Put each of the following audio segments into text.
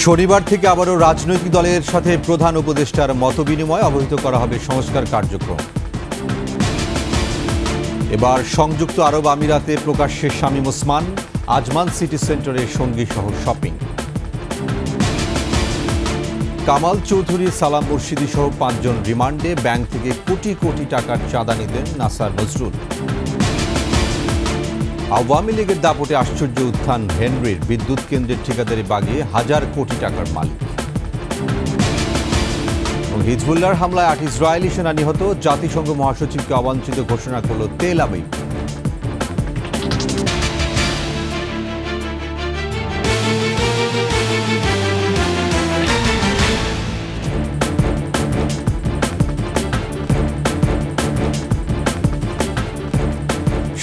শনিবার থেকে আবারও রাজনৈতিক দলের সাথে প্রধান উপদেষ্টার মতবিনিময় অবহিত করা হবে সংস্কার কার্যক্রম। এবার সংযুক্ত আরব আমিরাতে প্রকাশ্যে শামীম ওসমান, আজমান সিটি সেন্টারে সঙ্গী সহ শপিং। কামাল চৌধুরী, সালাম মুর্শিদি সহ 5 জন রিমান্ডে, ব্যাংক থেকে কোটি কোটি টাকার চাঁদা নিতেন নাসার নজরুল। আওয়ামী লীগের দাপটে আশ্চর্য উত্থান হেনরির, বিদ্যুৎ কেন্দ্রের ঠিকাদারি বাগিয়ে হাজার কোটি টাকার মালিক। হিজবুল্লাহর হামলায় 8 ইসরায়েলি সেনা নিহত, জাতিসংঘ মহাসচিবকে অবাঞ্ছিত ঘোষণা করল তেল আবিব।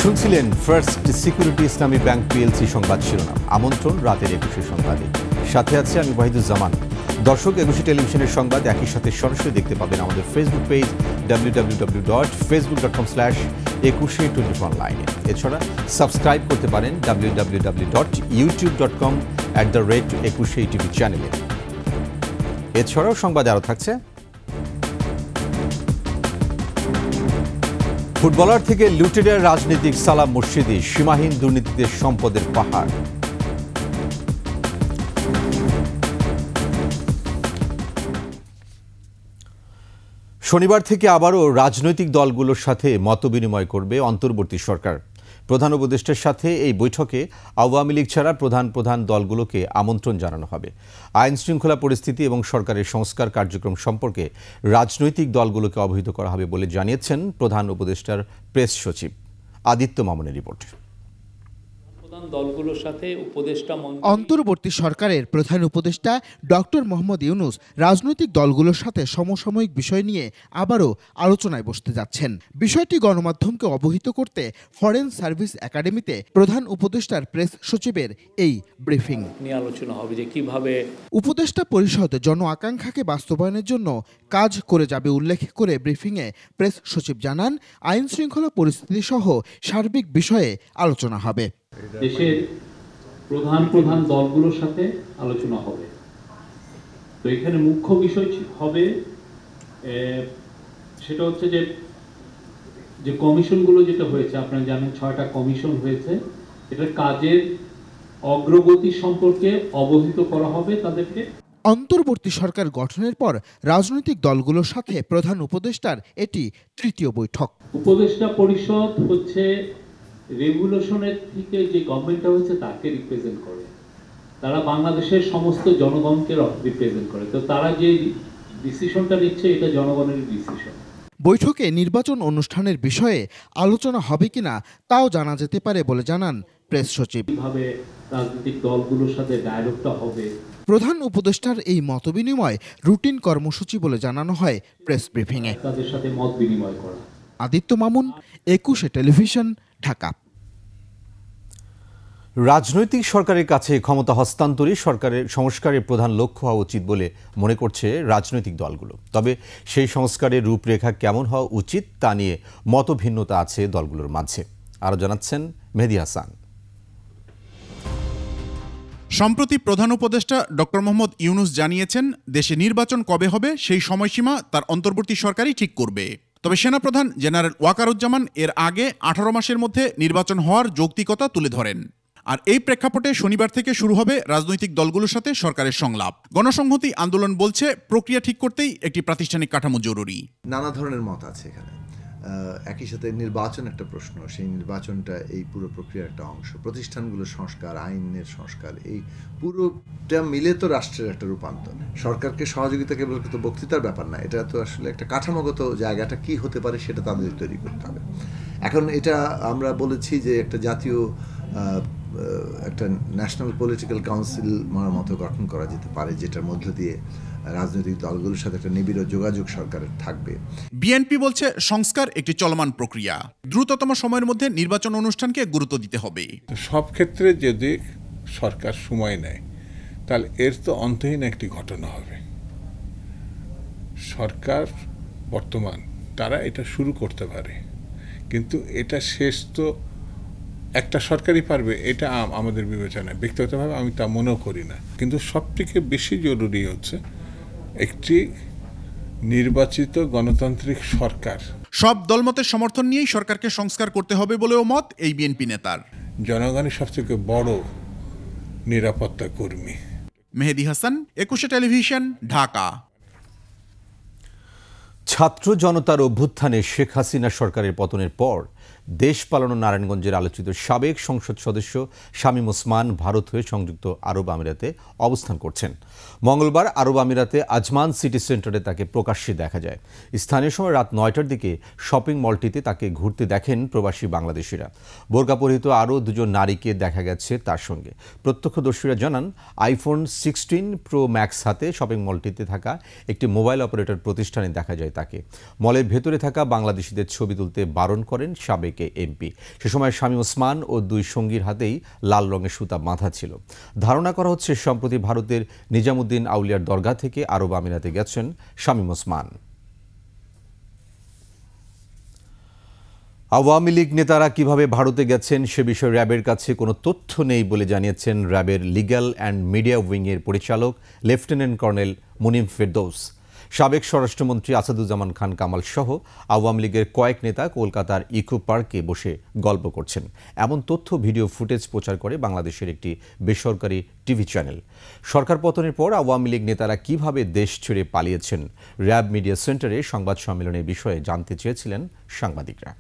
শুনছিলেন ফার্স্ট সিকিউরিটি ইসলামী ব্যাংক পিএলসি সংবাদ শিরোনাম। আমন্ত্রণ রাতের 21 সংবাদে, সাথে আছে আমি ওয়াহিদুজ্জামান। দর্শক, 21 টেলিভিশনের সংবাদ একই সাথে সরাসরি দেখতে পাবেন আমাদের ফেসবুক পেজ www.facebook.com/2124online। এছাড়া সাবস্ক্রাইব করতে পারেন www.youtube.com/21TV চ্যানেলে। এছাড়াও সংবাদে আরও থাকছে, ফুটবলার থেকে লুটেরার রাজনীতিক সালাম মুর্শিদি, সীমাহীন দুর্নীতিতে সম্পদের পাহাড়। শনিবার থেকে আবারও রাজনৈতিক দলগুলোর সাথে মতবিনিময় করবে অন্তর্বর্তী সরকার। প্রধান উপদেষ্টার সাথে এই বৈঠকে আওয়ামী লীগ ছাড়া প্রধান দলগুলোকে আমন্ত্রণ জানানো হবে। আইন শৃঙ্খলা পরিস্থিতি এবং সরকারের সংস্কার কার্যক্রম সম্পর্কে রাজনৈতিক দলগুলোকে অবহিত করা হবে বলে জানিয়েছেন প্রধান উপদেষ্টার প্রেস সচিব। আদিত্য মামুনের রিপোর্ট। অন্তর্বর্তী সরকারের প্রধান উপদেষ্টা ডক্টর মোহাম্মদ ইউনূস রাজনৈতিক দলগুলোর সাথে সমসাময়িক বিষয় নিয়ে আবারও আলোচনায় বসতে যাচ্ছেন। বিষয়টি গণমাধ্যমকে অবহিত করতে ফরেন সার্ভিস একাডেমিতে প্রধান উপদেষ্টার প্রেস সচিবের এই ব্রিফিং নিয়ে আলোচনা হবে যে কিভাবে উপদেষ্টা পরিষদ জন আকাঙ্ক্ষাকে বাস্তবায়নের জন্য কাজ করে যাবে উল্লেখ করে ব্রিফিংয়ে প্রেস সচিব জানান, আইন শৃঙ্খলা পরিস্থিতি সহ সার্বিক বিষয়ে আলোচনা হবে। দেশের প্রধান দলগুলোর সাথে আলোচনা হবে। তো এখানে মুখ্য বিষয় হবে সেটা হচ্ছে যে কমিশনগুলো যেটা হয়েছে, আপনারা জানেন 6টা কমিশন হয়েছে, এটা কাজের অগ্রগতি সম্পর্কে অবহিত করা হবে তাদেরকে। অন্তর্বর্তী সরকার গঠনের পর রাজনৈতিক দলগুলোর সাথে প্রধান উপদেষ্টার এটি তৃতীয় বৈঠক। উপদেষ্টা পরিষদ হচ্ছে রেগুলেশনের থেকে যে গভর্নমেন্টটা হচ্ছে তাকে রিপ্রেজেন্ট করে, তারা বাংলাদেশের সমস্ত জনগণকে রিপ্রেজেন্ট করে। তো তারা যে ডিসিশনটা নিচ্ছে এটা জনগণের ডিসিশন। বৈঠকে নির্বাচন অনুষ্ঠানের বিষয়ে আলোচনা হবে কিনা তাও জানা যেতে পারে বলে জানান প্রেস সচিব। কিভাবে রাজনৈতিক দলগুলোর সাথে ডায়ালগটা হবে। প্রধান উপদেষ্টার এই মতবিনিময় রুটিন কর্মসূচি বলে জানানো হয় প্রেস ব্রিফিংয়ে। তাদের সাথে মত বিনিময় করা। আদিত্য মামুন, 21 টেলিভিশন, ঢাকা। রাজনৈতিক সরকারের কাছে ক্ষমতা হস্তান্তরই সরকারের সংস্কারের প্রধান লক্ষ্য হওয়া উচিত বলে মনে করছে রাজনৈতিক দলগুলো। তবে সেই সংস্কারের রূপরেখা কেমন হওয়া উচিত তা নিয়ে মতভিন্নতা আছে দলগুলোর মাঝে। আরও জানাচ্ছেন মেহেদী হাসান। সম্প্রতি প্রধান উপদেষ্টা ডক্টর মোহাম্মদ ইউনূস জানিয়েছেন, দেশে নির্বাচন কবে হবে সেই সময়সীমা তার অন্তর্বর্তী সরকারই ঠিক করবে। তবে সেনাপ্রধান জেনারেল ওয়াকারুজ্জামান এর আগে 18 মাসের মধ্যে নির্বাচন হওয়ার যৌক্তিকতা তুলে ধরেন। আর এই প্রেক্ষাপটে শনিবার থেকে শুরু হবে রাজনৈতিক দলগুলোর সাথে সরকারের সংলাপ। গণসংহতি আন্দোলন বলছে, প্রক্রিয়া ঠিক করতেই একটি প্রাতিষ্ঠানিক কাঠামো জরুরি। নানা ধরনের মত আছে এখানে। একই সাথে নির্বাচন একটা প্রশ্ন, সেই নির্বাচনটা এই পুরো প্রক্রিয়ার একটা অংশ। প্রতিষ্ঠানগুলোর সংস্কার, আইনের সংস্কার, এই পুরোটা মিলে তো রাষ্ট্রের একটা রূপান্তর। সরকারকে সহযোগিতা কেবল তো বক্তৃতার ব্যাপার না, এটা তো আসলে একটা কাঠামোগত জায়গাটা কি হতে পারে সেটা তাদের তৈরি করতে হবে। এখন এটা আমরা বলেছি যে একটা জাতীয় একটা ন্যাশনাল পলিটিক্যাল কাউন্সিল মতো গঠন করা যেতে পারে, যেটার মধ্য দিয়ে রাজনৈতিক দলগুলোর সাথে একটা নিবিড় যোগাযোগ সরকারের থাকবে। বিএনপি বলছে, সংস্কার একটি চলমান প্রক্রিয়া, দ্রুততম সময়ের মধ্যে নির্বাচন অনুষ্ঠানকে গুরুত্ব দিতে হবে। সব ক্ষেত্রে যদি সরকার সময় নেয় তাহলে এর তো অন্তহীন একটি ঘটনা হবে। সরকার বর্তমান তারা এটা শুরু করতে পারে, কিন্তু এটা শেষ তো একটা সরকারই পারবে এটা আমাদের বিবেচনায় ব্যক্তিগতভাবে আমি তা মনেও করি না, কিন্তু সবথেকে বেশি জরুরি হচ্ছে একটি নির্বাচিত গণতান্ত্রিক সরকার। সব দলমতের সমর্থন নিয়েই সরকারকে সংস্কার করতে হবে বলেও মত এই বিএনপি নেতার। জনগণের সবথেকে বড় নিরাপত্তা কর্মী। মেহেদী হাসান, 21 টেলিভিশন, ঢাকা। ছাত্র জনতার অভ্যুত্থানে শেখ হাসিনা সরকারের পতনের পর দেশ পালানো নারায়ণগঞ্জের আলোচিত সাবেক সংসদ সদস্য শামীম ওসমান ভারত হয়ে সংযুক্ত আরব আমিরাতে অবস্থান করছেন। মঙ্গলবার আরব আমিরাতে আজমান সিটি সেন্টারে তাকে প্রকাশ্যে দেখা যায়। স্থানীয় সময় রাত 9টার দিকে শপিং মলটিতে তাকে ঘুরতে দেখেন প্রবাসী বাংলাদেশিরা। বোরকা পরিহিত আরও দুজন নারীকে দেখা গেছে তার সঙ্গে। প্রত্যক্ষদর্শীরা জানান, আইফোন 16 প্রো ম্যাক্স হাতে শপিং মলটিতে থাকা একটি মোবাইল অপারেটর প্রতিষ্ঠানে দেখা যায় তাকে। মলের ভেতরে থাকা বাংলাদেশিদের ছবি তুলতে বারণ করেন সাবেক এমপি। সে সময় শামীম ওসমান ও দুই সঙ্গীর হাতেই লাল রঙের সুতা বাঁধা ছিল। ধারণা করা হচ্ছে সম্প্রতি ভারতের নিজামুদ্দিন আউলিয়ার দরগা থেকে আরব আমিরাতে গেছেন শামীম ওসমান। আওয়ামী লীগ নেতারা কিভাবে ভারতে গেছেন সে বিষয়ে র্যাবের কাছে কোনো তথ্য নেই বলে জানিয়েছেন র্যাবের লিগ্যাল অ্যান্ড মিডিয়া উইংয়ের পরিচালক লেফটেন্যান্ট কর্নেল মুনিম ফেরদৌস। সাবেক স্বরাষ্ট্রমন্ত্রী আসাদুজ্জামান খান কামাল সহ আওয়ামী লীগের কয়েক নেতা কলকাতার ইকো পার্কে বসে গল্প করছেন, এমন তথ্য ভিডিও ফুটেজ প্রচার করে বাংলাদেশের একটি বেসরকারি টিভি চ্যানেল। সরকার পতনের পর আওয়ামী লীগ নেতারা কিভাবে দেশ ছেড়ে পালিয়েছেন র্যাব মিডিয়া সেন্টারে সংবাদ সম্মেলনের বিষয়ে জানতে চেয়েছিলেন সাংবাদিকরা।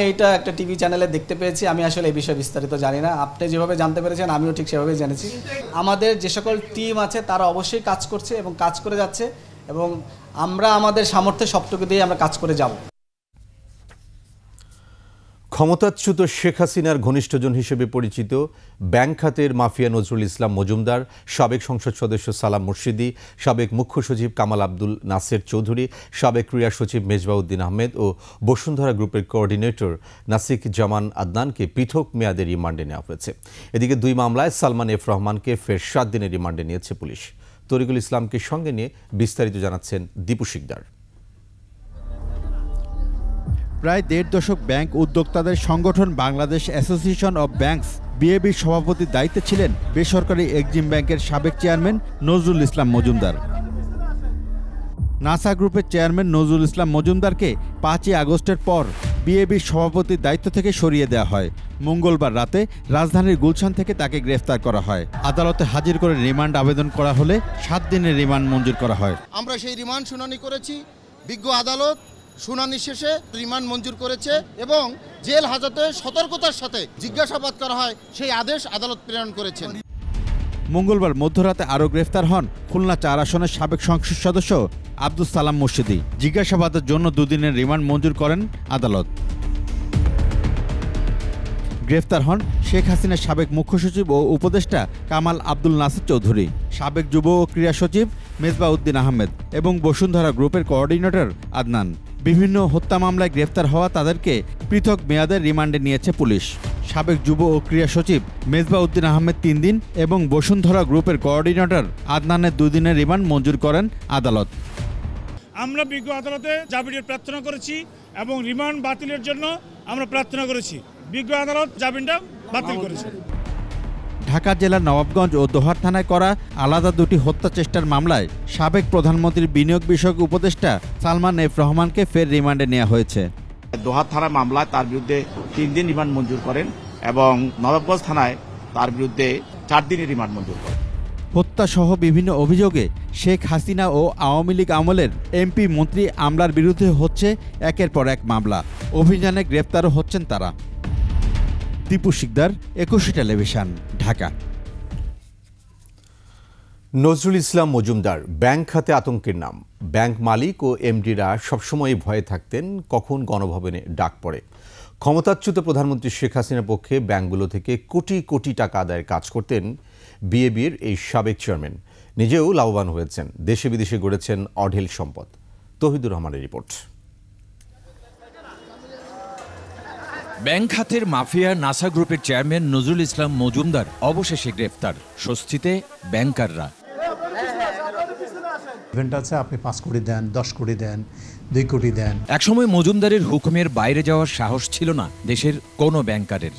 এইটা একটা টিভি চ্যানেলে দেখতে পেয়েছি, আমি আসলে এই বিষয়ে বিস্তারিত জানি না। আপনি যেভাবে জানতে পেরেছেন আমিও ঠিক সেভাবে জেনেছি। আমাদের যে সকল টিম আছে তারা অবশ্যই কাজ করছে এবং কাজ করে যাচ্ছে, এবং আমরা আমাদের সামর্থ্যে সবটুকু দিয়ে আমরা কাজ করে যাব। ক্ষমতাচ্যুত শেখ হাসিনার ঘনিষ্ঠজন হিসেবে পরিচিত ব্যাংক খাতের মাফিয়া নজরুল ইসলাম মজুমদার, সাবেক সংসদ সদস্য সালাম মুর্শিদি, সাবেক মুখ্য সচিব কামাল আব্দুল নাসের চৌধুরী, সাবেক ক্রীড়া সচিব মেজবাউদ্দিন আহমেদ ও বসুন্ধরা গ্রুপের কোঅর্ডিনেটর নাসিক জামান আদনানকে পৃথক মেয়াদে রিমান্ডে নেওয়া হয়েছে। এদিকে দুই মামলায় সালমান এফ রহমানকে ফের 7 দিনের রিমান্ডে নিয়েছে পুলিশ। তরিকুল ইসলামকে সঙ্গে নিয়ে বিস্তারিত জানাচ্ছেন দীপু শিকদার। প্রায় 1.5 দশক ব্যাংক উদ্যোক্তাদের সংগঠন বাংলাদেশ অ্যাসোসিয়েশন অব ব্যাংকস বিএবির সভাপতির দায়িত্বে ছিলেন বেসরকারি এক্সিম ব্যাংকের সাবেক চেয়ারম্যান নজরুল ইসলাম মজুমদার। নাসা গ্রুপের চেয়ারম্যান নজরুল ইসলাম মজুমদারকে 5ই আগস্টের পর বিএবির সভাপতির দায়িত্ব থেকে সরিয়ে দেওয়া হয়। মঙ্গলবার রাতে রাজধানীর গুলশান থেকে তাকে গ্রেফতার করা হয়। আদালতে হাজির করে রিমান্ড আবেদন করা হলে 7 দিনের রিমান্ড মঞ্জুর করা হয়। আমরা সেই রিমান্ড শুনানি করেছি, বিজ্ঞ আদালত শুনানি শেষে রিমান্ড মঞ্জুর করেছে এবং জেল হাজতে সতর্কতার সাথে জিজ্ঞাসাবাদ করা হয় সেই আদেশ আদালত প্রেরণ করেছেন। মঙ্গলবার মধ্যরাতে আরও গ্রেফতার হন খুলনা 4 আসনের সাবেক সংসদ সদস্য আব্দুল সালাম মুর্শিদি। জিজ্ঞাসাবাদের জন্য 2 দিনের রিমান্ড মঞ্জুর করেন আদালত। গ্রেফতার হন শেখ হাসিনার সাবেক মুখ্য সচিব ও উপদেষ্টা কামাল আব্দুল নাসের চৌধুরী, সাবেক যুব ও ক্রীড়া সচিব মেজবাউদ্দিন আহমেদ এবং বসুন্ধরা গ্রুপের কোঅর্ডিনেটর আদনান। বিভিন্ন হত্যা মামলায় গ্রেফতার হওয়া তাদেরকে পৃথক মেয়াদে রিমান্ডে নিয়েছে পুলিশ। সাবেক যুব ও ক্রীড়া সচিব মেজবাউদ্দিন আহমেদ 3 দিন এবং বসুন্ধরা গ্রুপের কোঅর্ডিনেটর আদনানের 2 দিনের রিমান্ড মঞ্জুর করেন আদালত। আমরা বিজ্ঞ আদালতে জামিনের প্রার্থনা করেছি এবং রিমান্ড বাতিলের জন্য আমরা প্রার্থনা করেছি। বিজ্ঞ আদালত জামিনটা বাতিল করেছে। ঢাকা জেলার নবাবগঞ্জ ও দোহার থানায় করা আলাদা 2টি হত্যা চেষ্টার মামলায় সাবেক প্রধানমন্ত্রীর বিনিয়োগ বিষয়ক উপদেষ্টা সালমান এফ রহমানকে ফের রিমান্ডে নেওয়া হয়েছে। দোহার থানা মামলায় তার বিরুদ্ধে 3 দিন রিমান্ড মঞ্জুর করেন এবং নবাবগঞ্জ থানায় তার বিরুদ্ধে 4 দিনের রিমান্ড মঞ্জুর করেন। হত্যাসহ বিভিন্ন অভিযোগে শেখ হাসিনা ও আওয়ামী লীগ আমলের এমপি মন্ত্রী আমলার বিরুদ্ধে হচ্ছে একের পর এক মামলা। অভিযানে গ্রেপ্তারও হচ্ছেন তারা। দীপু শিকদার, 21 টেলিভিশন, ঢাকা। নজরুল ইসলাম মজুমদার ব্যাংক খাতে আতঙ্কের নাম। ব্যাংক মালিক ও এমডিরা সবসময় ভয়ে থাকতেন কখন গণভবনে ডাক পড়ে। ক্ষমতাচ্যুত প্রধানমন্ত্রী শেখ হাসিনার পক্ষে ব্যাংকগুলো থেকে কোটি কোটি টাকা আদায়ের কাজ করতেন বিএবির এই সাবেক চেয়ারম্যান। নিজেও লাভবান হয়েছেন, দেশে বিদেশে গড়েছেন অঢেল সম্পদ। তৌহিদুর রহমানের রিপোর্ট। ব্যাংক খাতের মাফিয়া নাসা গ্রুপের চেয়ারম্যান নজরুল ইসলাম মজুমদার অবশেষে গ্রেফতার। স্বস্তিতে ব্যাংকাররা। কমিটমেন্ট আছে, আপনি 5 কোটি দেন, 10 কোটি দেন, 2 কোটি দেন। একসময় মজুমদারের হুকুমের বাইরে যাওয়ার সাহস ছিল না দেশের কোনো ব্যাংকারের।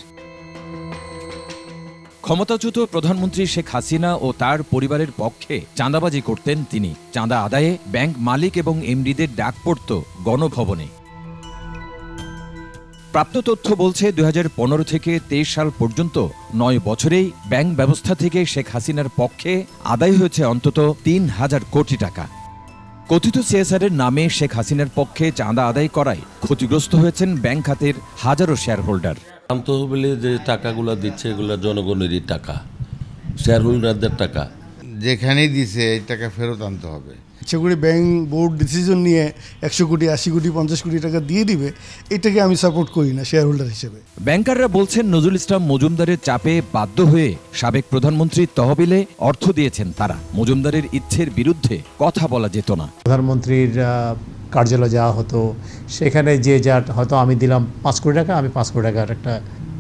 ক্ষমতাচ্যুত প্রধানমন্ত্রী শেখ হাসিনা ও তার পরিবারের পক্ষে চাঁদাবাজি করতেন তিনি। চাঁদা আদায়ে ব্যাংক মালিক এবং এমডিদের ডাক পড়ত গণভবনে। প্রাপ্ত তথ্য বলছে 2015 থেকে 23 সাল পর্যন্ত 9 বছরেই ব্যাংক ব্যবস্থা থেকে শেখ হাসিনার পক্ষে আদায় হয়েছে অন্তত 3000 কোটি টাকা। কথিত সিএসআরের নামে শেখ হাসিনার পক্ষে চাঁদা আদায় করায় ক্ষতিগ্রস্ত হয়েছেন ব্যাংক খাতের হাজারো শেয়ার হোল্ডার। তহবিলে যে টাকাগুলো দিচ্ছে এগুলো জনগণেরই টাকা, শেয়ার হোল্ডারদের টাকা। যেখানেই দিছে এই টাকা ফেরত আনতে হবে। সেগুলি ব্যাংক বোর্ড ডিসিশন নিয়ে 100 কোটি, 80 কোটি, 50 কোটি টাকা দিয়ে দিবে, এটাকে আমি সাপোর্ট করি না শেয়ার হোল্ডার হিসেবে। ব্যাংকাররা বলছেন নজরুল ইসলাম মজুমদারের চাপে বাধ্য হয়ে সাবেক প্রধানমন্ত্রীর তহবিলে অর্থ দিয়েছেন তারা। মজুমদারের ইচ্ছের বিরুদ্ধে কথা বলা যেত না। প্রধানমন্ত্রীর কার্যালয় যাওয়া হতো, সেখানে যে যা হয়তো আমি দিলাম 5 কোটি টাকা, আমি 5 কোটি টাকার একটা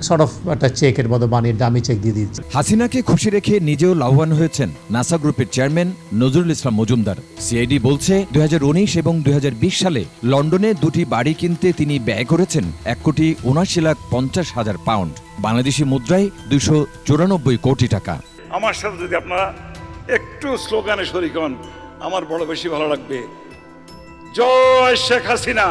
সর্ট অফ একটা চেকের মতো বানিয়ে ডামি চেক দিয়ে দিচ্ছি। হাসিনাকে খুশি রেখে নিজেও লাভবান হয়েছেন নাসা গ্রুপের চেয়ারম্যান নজরুল ইসলাম মজুমদার। সিআইডি বলছে 2019 এবং 2020 সালে লন্ডনে 2টি বাড়ি কিনতে তিনি ব্যয় করেছেন 1,79,50,000 পাউন্ড, বাংলাদেশি মুদ্রায় 294 কোটি টাকা। আমার সাথে যদি আপনারা একটু স্লোগানে শরীক হন, আমার বড় বেশি ভালো লাগবে। জয় শেখ হাসিনা।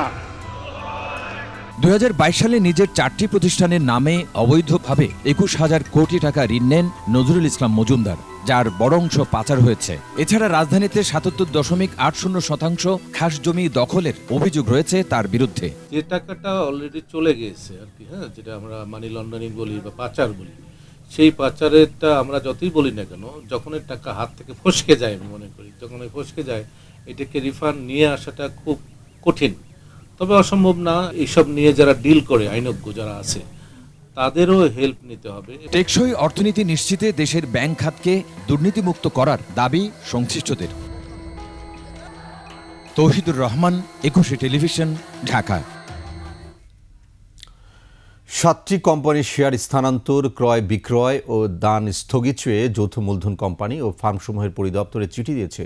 2022 সালে নিজের 4টি প্রতিষ্ঠানের নামে অবৈধভাবে 21,000 কোটি টাকা ঋণ নেন নজরুল ইসলাম মজুমদার, যার বড় অংশ পাচার হয়েছে। এছাড়া রাজধানীতে 77.8% খাস জমি দখলের অভিযোগ রয়েছে তার বিরুদ্ধে। যে টাকাটা অলরেডি চলে গেছে আর কি, হ্যাঁ, যেটা আমরা মানি লন্ডারিং বলি বা পাচার বলি, সেই পাচারেরটা আমরা যতই বলি না কেন, যখন এর টাকা হাত থেকে ফসকে যায়, আমি মনে করি যখন ফসকে যায় এটাকে রিফান্ড নিয়ে আসাটা খুব কঠিন। তবে অসম্ভব না, এইসব নিয়ে যারা ডিল করে আইনজ্ঞ যারা আছে তাদেরও হেল্প নিতে হবে। টেকসই অর্থনীতি নিশ্চিতে দেশের ব্যাংক খাতকে দুর্নীতিমুক্ত করার দাবি সংশ্লিষ্টদের। তৌহিদুর রহমান, 21 টেলিভিশন, ঢাকা। 7টি কোম্পানির শেয়ার স্থানান্তর, ক্রয় বিক্রয় ও দান স্থগিত চেয়ে যৌথ মূলধন কোম্পানি ও ফার্মসমূহের পরিদপ্তরে চিঠি দিয়েছে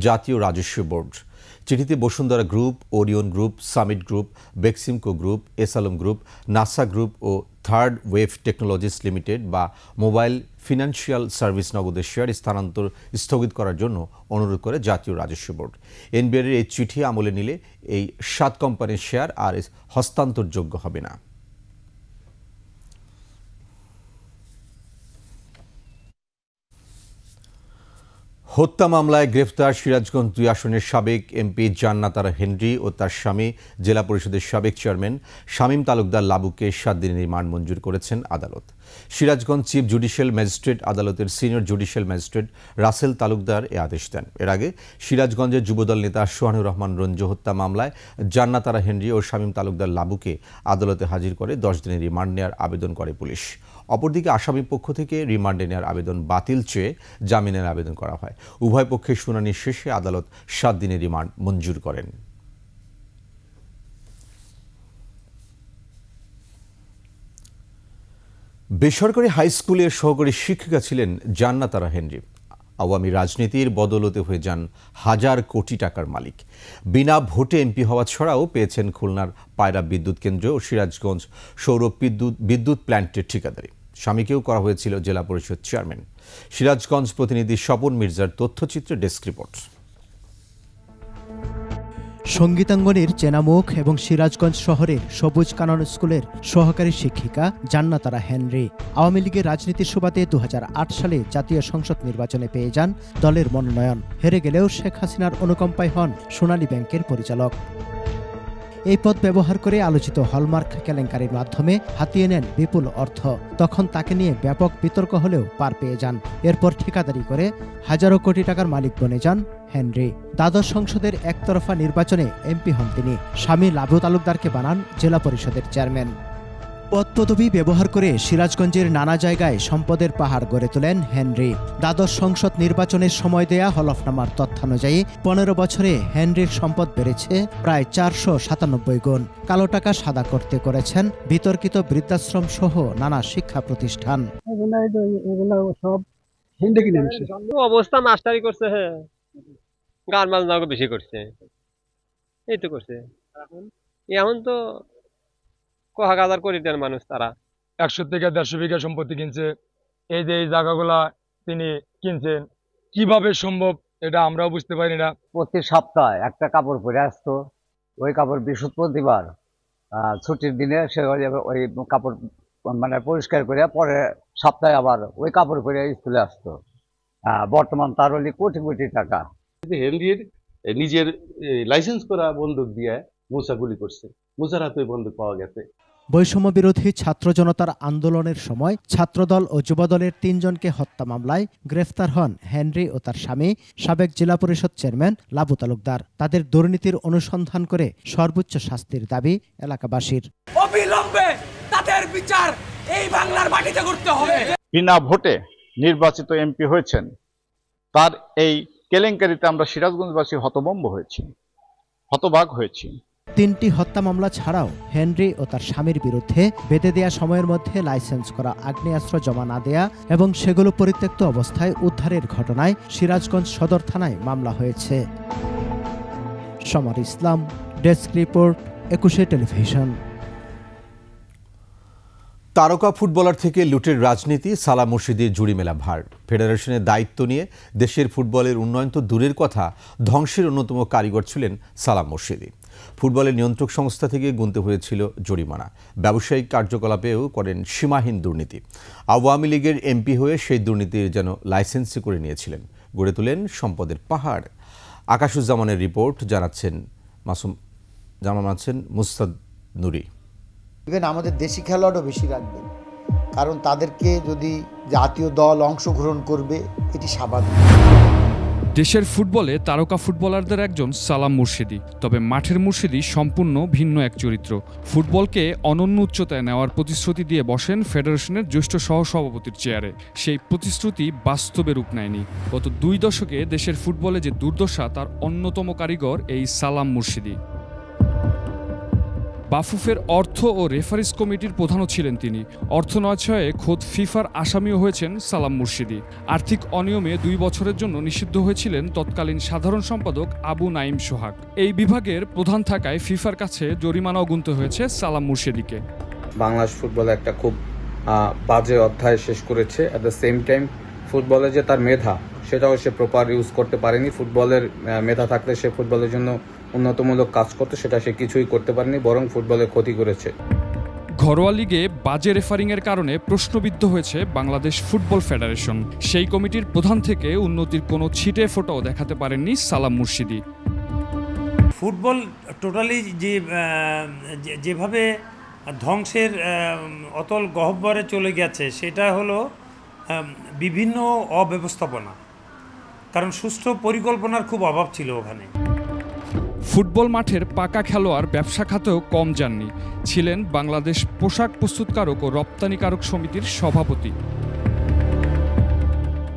জাতীয় রাজস্ব বোর্ড। চিঠিতে Bashundhara group, Orion group, summit group, Beximco group, S Alam group, Nassa group ও থার্ড ওয়েভ টেকনোলজিস লিমিটেড বা মোবাইল ফিনান্সিয়াল সার্ভিস নগদের শেয়ার স্থানান্তর স্থগিত করার জন্য অনুরোধ করে জাতীয় রাজস্ব বোর্ড। এনবিআর এই চিঠি আমলে নিলে এই 7 কোম্পানির শেয়ার আর হস্তান্তরযোগ্য হবে না। হত্যা মামলায় গ্রেফতার সিরাজগঞ্জ 2 আসনের সাবেক এমপি জান্নাত আরা হেনরি ও তার স্বামী জেলা পরিষদের সাবেক চেয়ারম্যান শামীম তালুকদার লাবুকে 7 দিনের রিমান্ড মঞ্জুর করেছেন আদালত। সিরাজগঞ্জ চিফ জুডিশিয়াল ম্যাজিস্ট্রেট আদালতের senior judicial magistrate Rasel Talukdar এ আদেশ দেন। এর আগে সিরাজগঞ্জের যুবদল নেতা সোহানুর রহমান রঞ্জু হত্যা মামলায় জান্নাত আরা হেনরি ও শামীম তালুকদার লাবুকে আদালতে হাজির করে 10 দিনের রিমান্ড নেওয়ার আবেদন করে পুলিশ। অপরদিকে আসামি পক্ষ থেকে রিমান্ডে নেওয়ার আবেদন বাতিল চেয়ে জামিনের আবেদন করা হয়। উভয় পক্ষের শুনানি শেষে আদালত 7 দিনের রিমান্ড মঞ্জুর করেন। বেসরকারি হাই স্কুলের সহকারী শিক্ষিকা ছিলেন জান্নাত আরা হেনরি। আওয়ামী রাজনীতির বদৌলতে হয়ে যান হাজার কোটি টাকার মালিক। বিনা ভোটে এমপি হওয়া ছাড়াও পেয়েছেন খুলনার পায়রা বিদ্যুৎ কেন্দ্র ও সিরাজগঞ্জ সৌর বিদ্যুৎ প্ল্যান্টের ঠিকাদারি। স্বামীকেও করা হয়েছিল জেলা পরিষদ চেয়ারম্যান। সিরাজগঞ্জ প্রতিনিধি স্বপন মির্জার তথ্যচিত্রে ডেস্ক রিপোর্ট। সঙ্গীতাঙ্গনের চেনামুখ এবং সিরাজগঞ্জ শহরের সবুজ কানন স্কুলের সহকারী শিক্ষিকা জান্নাত আরা হেনরি আওয়ামী লীগের রাজনীতির সুবাদে 2008 সালে জাতীয় সংসদ নির্বাচনে পেয়ে যান দলের মনোনয়ন। হেরে গেলেও শেখ হাসিনার অনুকম্পায় হন সোনালী ব্যাংকের পরিচালক। এই পদ ব্যবহার করে আলোচিত হলমার্ক কেলেঙ্কারির মাধ্যমে হাতিয়ে নেন বিপুল অর্থ। তখন তাকে নিয়ে ব্যাপক বিতর্ক হলেও পার পেয়ে যান। এরপর ঠিকাদারি করে হাজারো কোটি টাকার মালিক বনে যান হেনরি। দ্বাদশ সংসদের একতরফা নির্বাচনে এমপি হন তিনি। স্বামী লাবু তালুকদারকে বানান জেলা পরিষদের চেয়ারম্যান। পদপদবি ব্যবহার করে সিরাজগঞ্জের নানা জায়গায় সম্পদের পাহাড় গড়ে তোলেন হেনরি। দ্বাদশ সংসদ নির্বাচনের সময় দেয়া হলফনামার তথ্যানুযায়ী 15 বছরে হেনরির সম্পদ বেড়েছে প্রায় 497 গুণ। কালো টাকা সাদা করতে করেছেন বিতর্কিত বৃদ্ধাশ্রম সহ নানা শিক্ষা প্রতিষ্ঠান। অবস্থা মাস্টারি করছে। হ্যাঁ, গান বাজনা বেশি করছে, এই তো করছে। এখন তো কয়েক হাজার কোটি টাকার মানুষ, তারা 100 থেকে 150 বিঘা সম্পত্তি কিনছে। এই যে এই জায়গাগুলা তিনি কিনছেন, কিভাবে সম্ভব এটা আমরাও বুঝতে পারি না। প্রতি সপ্তাহে একটা কাপড় পরে আসতো, ওই কাপড় বৃহস্পতিবার ছুটির দিনে সে ওই কাপড় মানে পরিষ্কার করে পরে সপ্তাহে আবার ওই কাপড় পরে স্কুলে আসতো। বর্তমান তার হলি কোটি কোটি টাকা। হেনরির নিজের লাইসেন্স করা বন্দুক দিয়ে মুসা গুলি করছে, মুসার হাতে বন্দুক পাওয়া গেছে। বৈষম্য বিরোধী ছাত্র জনতার আন্দোলনের সময় ছাত্রদল ও যুবদলের 3 জনকে হত্যা মামলায় গ্রেফতার হন হেনরি ও তার স্বামী সাবেক জেলা পরিষদ চেয়ারম্যান লাবু তালুকদার। তাদের দুর্নীতির অনুসন্ধান করে সর্বোচ্চ শাস্তির দাবি এলাকাবাসীর। অবিলম্বে তাদের বিচার এই বাংলার মাটিতে করতে হবে। বিনা ভোটে নির্বাচিত এমপি হয়েছেন, তার এই কেলেঙ্কারিতে আমরা সিরাজগঞ্জবাসী হতভম্ব হয়েছি, হতবাক হয়েছি। 3টি হত্যা মামলা ছাড়াও হেনরি ও তার স্বামীর বিরুদ্ধে বেঁধে দেয়া সময়ের মধ্যে লাইসেন্স করা আগ্নেয়াস্ত্র জমা না দেয়া এবং সেগুলো পরিত্যক্ত অবস্থায় উদ্ধারের ঘটনায় সিরাজগঞ্জ সদর থানায় মামলা হয়েছে। সমর ইসলাম, ডেস্ক রিপোর্ট, 21 টেলিভিশন। তারকা ফুটবলার থেকে লুটের রাজনীতি, সালাম মুর্শিদির জুড়ি মেলা ভার। ফেডারেশনের দায়িত্ব নিয়ে দেশের ফুটবলের উন্নয়ন তো দূরের কথা, ধ্বংসের অন্যতম কারিগর ছিলেন সালাম মুর্শিদি। ফুটবলের নিয়ন্ত্রক সংস্থা থেকে গুনতে হয়েছিল জরিমানা, ব্যবসায়িক কার্যকলাপেও করেন সীমাহীন দুর্নীতি। আওয়ামী লীগের এমপি হয়ে সেই দুর্নীতির যেন লাইসেন্সি করে নিয়েছিলেন, গড়ে তোলেন সম্পদের পাহাড়। আকাশুজ্জামানের রিপোর্ট, জানাচ্ছেন মুস্তাদ নুরি। ইভেন আমাদের দেশি খেলোয়াড়ও বেশি রাখবেন, কারণ তাদেরকে যদি জাতীয় দল অংশগ্রহণ করবে এটি স্বাভাবিক। দেশের ফুটবলে তারকা ফুটবলারদের একজন সালাম মুর্শিদি, তবে মাঠের মুর্শিদি সম্পূর্ণ ভিন্ন এক চরিত্র। ফুটবলকে অনন্য উচ্চতায় নেওয়ার প্রতিশ্রুতি দিয়ে বসেন ফেডারেশনের জ্যেষ্ঠ সহসভাপতির চেয়ারে। সেই প্রতিশ্রুতি বাস্তবে রূপ নেয়নি। গত 2 দশকে দেশের ফুটবলে যে দুর্দশা, তার অন্যতম কারিগর এই সালাম মুর্শিদি। বাফুফের অর্থ ও রেফারিজ কমিটির প্রধানও ছিলেন তিনি। অর্থ নয়ছয়ে খোদ ফিফার আসামিও হয়েছেন সালাম মুর্শিদি। আর্থিক অনিয়মে 2 বছরের জন্য নিষিদ্ধ হয়েছিলেন তৎকালীন সাধারণ সম্পাদক আবু নাইম সোহাগ। এই বিভাগের প্রধান থাকায় ফিফার কাছে জরিমানাও গুনতে হয়েছে সালাম মুর্শিদিকে। বাংলাদেশ ফুটবলে একটা খুব বাজে অধ্যায় শেষ করেছে। অ্যাট দ্য সেম টাইম ফুটবলে যে তার মেধা, সেটাও সে প্রপার ইউজ করতে পারেনি। ফুটবলের মেধা থাকলে সে ফুটবলের জন্য উন্নতমূলক কাজ করতে, সেটা সে কিছুই করতে পারেনি, বরং ফুটবলের ক্ষতি করেছে। ঘরোয়া লিগে বাজে রেফারিংয়ের কারণে প্রশ্নবিদ্ধ হয়েছে বাংলাদেশ ফুটবল ফেডারেশন। সেই কমিটির প্রধান থেকে উন্নতির কোনো ছিটে ফোঁটাও দেখাতে পারেননি সালাম মুর্শিদি। ফুটবল টোটালি যেভাবে ধ্বংসের অতল গহ্বরে চলে গেছে, সেটা হলো বিভিন্ন অব্যবস্থাপনা, কারণ সুষ্ঠু পরিকল্পনার খুব অভাব ছিল ওখানে। ফুটবল মাঠের পাকা খেলোয়াড় ব্যবসা খাতেও কম যাননি, ছিলেন বাংলাদেশ পোশাক প্রস্তুতকারক ও রপ্তানিকারক সমিতির সভাপতি।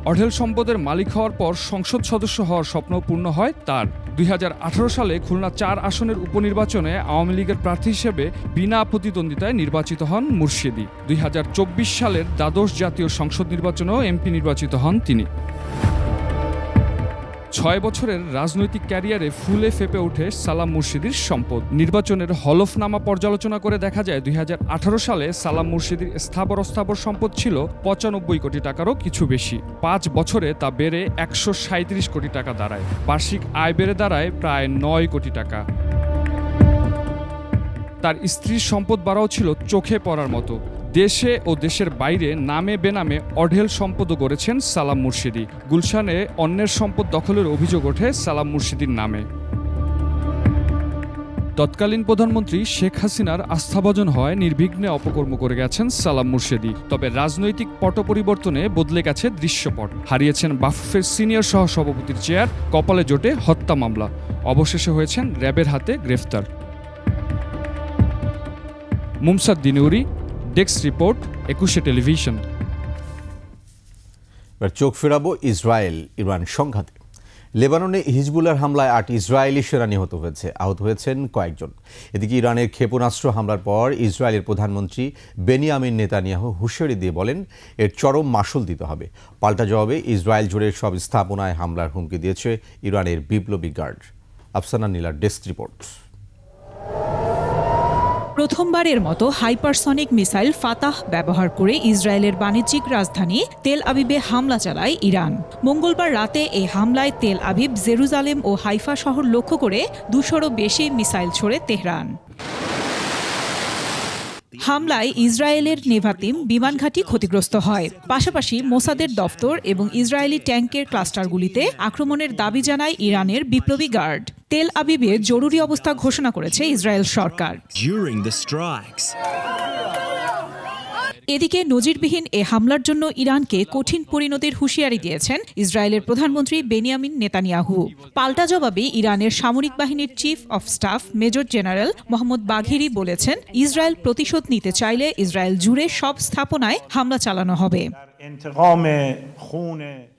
অঢেল সম্পদের মালিক হওয়ার পর সংসদ সদস্য হওয়ার স্বপ্ন পূর্ণ হয় তার। 2018 সালে খুলনা 4 আসনের উপনির্বাচনে আওয়ামী লীগের প্রার্থী হিসেবে বিনা প্রতিদ্বন্দ্বিতায় নির্বাচিত হন মুর্শিদি। 2024 সালের দ্বাদশ জাতীয় সংসদ নির্বাচনেও এমপি নির্বাচিত হন তিনি। 6 বছরের রাজনৈতিক ক্যারিয়ারে ফুলে ফেপে ওঠে সালাম মুর্শিদির সম্পদ। নির্বাচনের হলফনামা পর্যালোচনা করে দেখা যায় 2018 সালে সালাম মুর্শিদির স্থাবর অস্থাবর সম্পদ ছিল 95 কোটি টাকারও কিছু বেশি। 5 বছরে তা বেড়ে 137 কোটি টাকা দাঁড়ায়। বার্ষিক আয় বেড়ে দাঁড়ায় প্রায় 9 কোটি টাকা। তার স্ত্রীর সম্পদ বাড়াও ছিল চোখে পড়ার মতো। দেশে ও দেশের বাইরে নামে বেনামে অঢেল সম্পদও গড়েছেন সালাম মুর্শিদি। গুলশানে অন্যের সম্পদ দখলের অভিযোগ ওঠে সালাম মুর্শিদির নামে। তৎকালীন প্রধানমন্ত্রী শেখ হাসিনার আস্থাভাজন হয় নির্বিঘ্নে অপকর্ম করে গেছেন সালাম মুর্শিদি। তবে রাজনৈতিক পট পরিবর্তনে বদলে গেছে দৃশ্যপট। হারিয়েছেন বাফুফের সিনিয়র সহসভাপতির চেয়ার, কপালে জোটে হত্যা মামলা। অবশেষে হয়েছেন র্যাবের হাতে গ্রেফতার। মুমসাদ দিনুরি, ডেস্ক রিপোর্ট, 21 টেলিভিশন। এবার চোখ ফেরাবো ইসরায়েল ইরান সংঘাতে। লেবাননে হিজবুল্লাহর হামলায় ৮ ইসরায়েলি সেনা নিহত হয়েছে, আহত হয়েছেন কয়েকজন। এদিকে ইরানের ক্ষেপণাস্ত্র হামলার পর ইসরায়েলের প্রধানমন্ত্রী বেনিয়ামিন নেতানিয়াহু হুঁশিয়ারি দিয়ে বলেন এর চরম মাশুল দিতে হবে। পাল্টা জবাবে ইসরায়েল জুড়ে সব স্থাপনায় হামলার হুমকি দিয়েছে ইরানের বিপ্লবী গার্ড। আফসানা নীলার ডেস্ক রিপোর্ট। প্রথমবারের মতো হাইপারসনিক মিসাইল ফাতাহ ব্যবহার করে ইসরায়েলের বাণিজ্যিক রাজধানী তেল আবিবে হামলা চালায় ইরান। মঙ্গলবার রাতে এই হামলায় তেল আবিব, জেরুজালেম ও হাইফা শহর লক্ষ্য করে ২০০রও বেশি মিসাইল ছোড়ে তেহরান। হামলায় ইসরায়েলের নেভাতিম বিমান ঘাঁটি ক্ষতিগ্রস্ত হয়। পাশাপাশি মোসাদের দফতর এবং ইসরায়েলি ট্যাঙ্কের ক্লাস্টারগুলিতে আক্রমণের দাবি জানায় ইরানের বিপ্লবী গার্ড। তেল আবিবে জরুরি অবস্থা ঘোষণা করেছে ইসরায়েল সরকার। এদিকে নজিরবিহীন এ হামলার জন্য ইরানকে কঠিন পরিণতির হুঁশিয়ারি দিয়েছেন ইসরায়েলের প্রধানমন্ত্রী বেনিয়ামিন নেতানিয়াহু। পাল্টা জবাবে ইরানের সামরিক বাহিনীর chief of staff major general Mohammad বাঘিরি বলেছেন, ইসরায়েল প্রতিশোধ নিতে চাইলে ইসরায়েল জুড়ে সব স্থাপনায় হামলা চালানো হবে।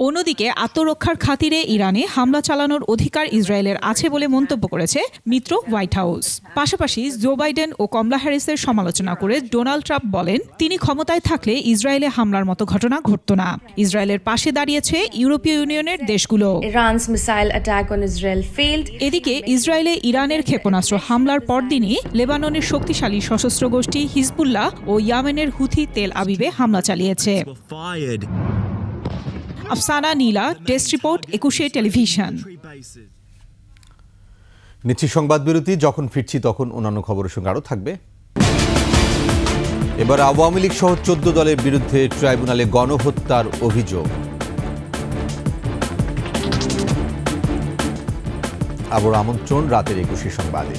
অন্যদিকে আত্মরক্ষার খাতিরে ইরানে হামলা চালানোর অধিকার ইসরায়েলের আছে বলে মন্তব্য করেছে মিত্র হোয়াইট হাউস। পাশাপাশি জো বাইডেন ও কমলা হ্যারিসের সমালোচনা করে ডোনাল্ড ট্রাম্প বলেন, তিনি ক্ষমতায় থাকলে ইসরায়েলে হামলার মতো ঘটনা ঘটত না। ইসরায়েলের পাশে দাঁড়িয়েছে ইউরোপীয় ইউনিয়নের দেশগুলো। এদিকে ইসরায়েলে ইরানের ক্ষেপণাস্ত্র হামলার পরদিনই লেবাননের শক্তিশালী সশস্ত্র গোষ্ঠী হিজবুল্লাহ ও ইয়েমেনের হুথি তেল আবিবে হামলা চালিয়েছে। আফসানা নীলা, ডেস্ক রিপোর্ট, ২১ টেলিভিশন। নিচ্ছি সংবাদ বিরতি। যখন ফিরছি তখন অন্যান্য খবরের সঙ্গে আরও থাকবে। এবার আওয়ামী লীগ সহ ১৪ দলের বিরুদ্ধে ট্রাইব্যুনালে গণহত্যার অভিযোগ। আবার আমন্ত্রণ রাতের ২১ সংবাদে।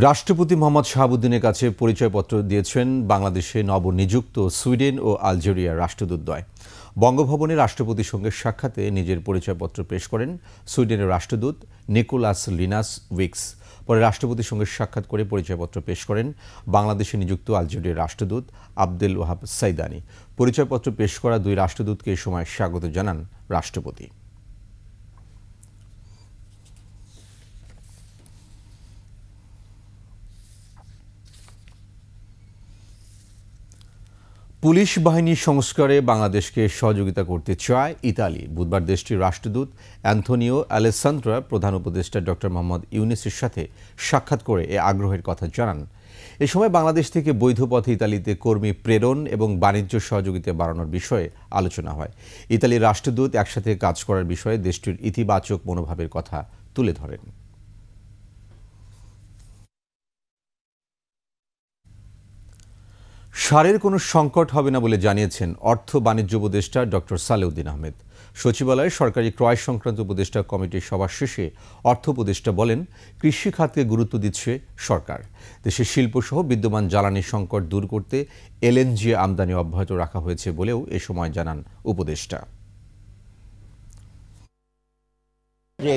রাষ্ট্রপতি মোহাম্মদ শাহাবুদ্দিনের কাছে পরিচয়পত্র দিয়েছেন বাংলাদেশে নবনিযুক্ত সুইডেন ও আলজেরিয়ার রাষ্ট্রদূতদ্বয়। বঙ্গভবনে রাষ্ট্রপতির সঙ্গে সাক্ষাতে নিজের পরিচয়পত্র পেশ করেন সুইডেনের রাষ্ট্রদূত নিকোলাস লিনাস উইক্স। পরে রাষ্ট্রপতির সঙ্গে সাক্ষাৎ করে পরিচয়পত্র পেশ করেন বাংলাদেশে নিযুক্ত আলজেরিয়ার রাষ্ট্রদূত আবদেল ওয়াহাব সাইদানি। পরিচয়পত্র পেশ করা দুই রাষ্ট্রদূতকে এ সময় স্বাগত জানান রাষ্ট্রপতি। পুলিশ বাহিনী সংস্কারে বাংলাদেশকে সহযোগিতা করতে চায় ইতালি। বুধবার দেশটির রাষ্ট্রদূত অ্যান্থনিও আলেসান্দ্রা প্রধান উপদেষ্টা ডক্টর মোহাম্মদ ইউনুসের সাথে সাক্ষাৎ করে এ আগ্রহের কথা জানান। এ সময় বাংলাদেশ থেকে বৈধ পথে ইতালিতে কর্মী প্রেরণ এবং বাণিজ্য সহযোগিতা বাড়ানোর বিষয়ে আলোচনা হয়। ইতালির রাষ্ট্রদূত একসাথে কাজ করার বিষয়ে দেশটির ইতিবাচক মনোভাবের কথা তুলে ধরেন। সারের কোনো সংকট হবে না বলে জানিয়েছেন অর্থ বাণিজ্য উপদেষ্টা ডক্টর সালেউদ্দিন আহমেদ। সচিবালয়ে সরকারি ক্রয় সংক্রান্ত উপদেষ্টা কমিটির সভা শেষে অর্থ উপদেষ্টা বলেন, কৃষি খাতকে গুরুত্ব দিচ্ছে সরকার। দেশের শিল্পসহ বিদ্যমান জ্বালানি সংকট দূর করতে এলএনজি আমদানি অব্যাহত রাখা হয়েছে বলেও এ সময় জানান উপদেষ্টা। যে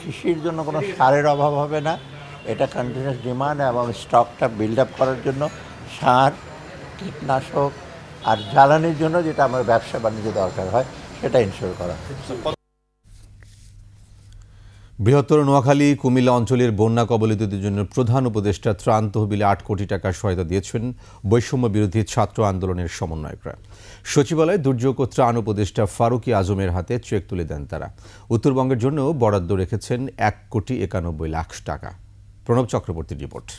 কৃষির জন্য কোনো সারের অভাব হবে না, এটা কন্টিনিউয়াস ডিমান্ড এবং স্টকটা বিল্ড আপ করার জন্য সার, কীটনাশক আর জ্বালানির জন্য যেটা আমার ব্যবসা বাণিজ্য দরকার হয় সেটা ইনশিওর করা। বৃহত্তর নোয়াখালী কুমিল্লা অঞ্চলের বন্যা কবলিতদের জন্য প্রধান উপদেষ্টা ত্রাণ তহবিলে ৮ কোটি টাকা সহায়তা দিয়েছেন বৈষম্য বিরোধী ছাত্র আন্দোলনের সমন্বয়করা। সচিবালয়ে দুর্যোগ ও ত্রাণ উপদেষ্টা ফারুকি আজমের হাতে চেক তুলে দেন তারা। উত্তরবঙ্গের জন্য বরাদ্দ রেখেছেন ১,৯১,০০,০০০ টাকা। প্রণব চক্রবর্তীর রিপোর্ট।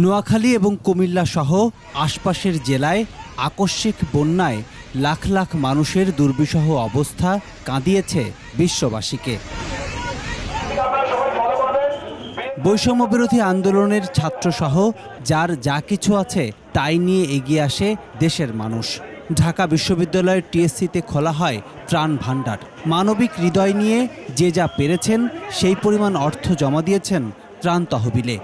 নোয়াখালী এবং কুমিল্লা সহ আশপাশের জেলায় আকস্মিক বন্যায় লাখ লাখ মানুষের দুর্বিষহ অবস্থা কাঁদিয়েছে বিশ্ববাসীকে। বৈষম্য বিরোধী আন্দোলনের ছাত্রসহ যার যা কিছু আছে তাই নিয়ে এগিয়ে আসে দেশের মানুষ। ঢাকা বিশ্ববিদ্যালয়ের টিএসসিতে খোলা হয় ত্রাণ ভাণ্ডার। মানবিক হৃদয় নিয়ে যে যা পেরেছেন সেই পরিমাণ অর্থ জমা দিয়েছেন ত্রাণ তহবিলে।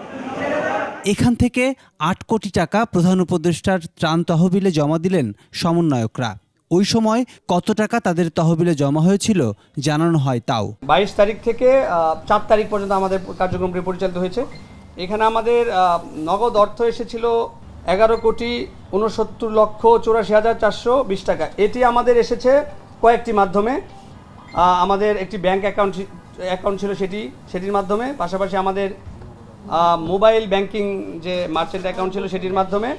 এখান থেকে ৮ কোটি টাকা প্রধান উপদেষ্টার ত্রাণ তহবিলে জমা দিলেন সমন্বয়করা। ওই সময় কত টাকা তাদের তহবিলে জমা হয়েছিল জানানো হয় তাও। ২২ তারিখ থেকে ৪ তারিখ পর্যন্ত আমাদের কার্যক্রমটি পরিচালিত হয়েছে। এখানে আমাদের নগদ অর্থ এসেছিল 11,69,84,420 টাকা। এটি আমাদের এসেছে কয়েকটি মাধ্যমে। আমাদের একটি ব্যাংক অ্যাকাউন্ট ছিল সেটির মাধ্যমে, পাশাপাশি আমাদের মোবাইল ব্যাংকিং যে মার্চেন্ট অ্যাকাউন্ট ছিল সেটির মাধ্যমে।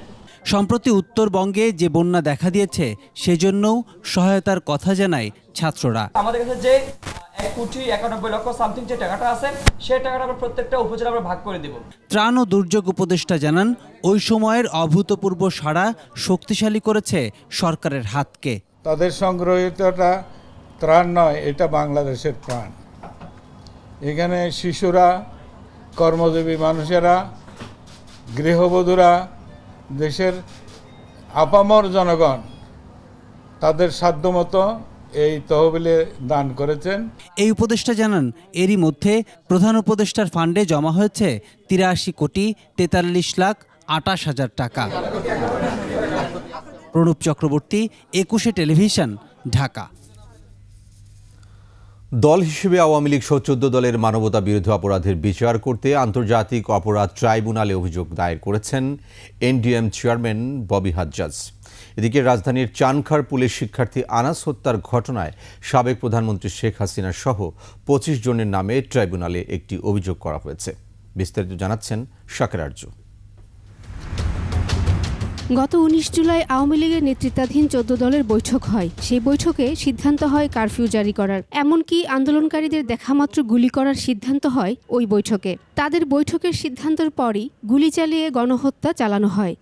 সম্প্রতি উত্তরবঙ্গে যে বন্যা দেখা দিয়েছে সেজন্যও সহায়তার কথা জানায় ছাত্ররা। আমাদের কাছে যে 1,91,00,000 সামথিং যে টাকাটা আছে সেই টাকাটা আমরা প্রত্যেকটা উপজেলা আমরা ভাগ করে দেব। ত্রাণ ও দুর্যোগ উপদেষ্টা জানান ওই সময়ের অভূতপূর্ব সাড়া শক্তিশালী করেছে সরকারের হাতকে। তাদের সংগ্রহিতটা ত্রাণ নয়, এটা বাংলাদেশের প্রাণ। এখানে শিশুরা, কর্মজীবী মানুষেরা, গৃহবধূরা, দেশের আপামর জনগণ তাদের সাধ্যমতো এই তহবিলে দান করেছেন। এই উপদেষ্টা জানান এরই মধ্যে প্রধান উপদেষ্টার ফান্ডে জমা হয়েছে 83,43,28,000 টাকা। প্রণব চক্রবর্তী, 21 টেলিভিশন, ঢাকা। দল হিসেবে আওয়ামী লীগ সহ 14 দলের মানবতা বিরোধী অপরাধের বিচার করতে আন্তর্জাতিক অপরাধ ট্রাইব্যুনালে অভিযোগ দায়ের করেছেন এনডিএম চেয়ারম্যান ববি হাজ্জাজ। এদিকে রাজধানীর চানখার পুলিশ শিক্ষার্থী আনাস হত্যার ঘটনায় সাবেক প্রধানমন্ত্রী শেখ হাসিনা সহ 25 জনের নামে ট্রাইব্যুনালে একটি অভিযোগ করা হয়েছে। বিস্তারিত জানাচ্ছেন শাকের আরজু। গত 19 জুলাই আওয়ামী লীগের নেতৃত্বাধীন 14 দলের বৈঠক হয়। সেই বৈঠকে সিদ্ধান্ত হয় কারফিউ জারি করার, এমনকি আন্দোলনকারীদের দেখামাত্র গুলি করার সিদ্ধান্ত হয় ওই বৈঠকে। তাদের বৈঠকের সিদ্ধান্তের পরই গুলি চালিয়ে গণহত্যা চালানো হয়।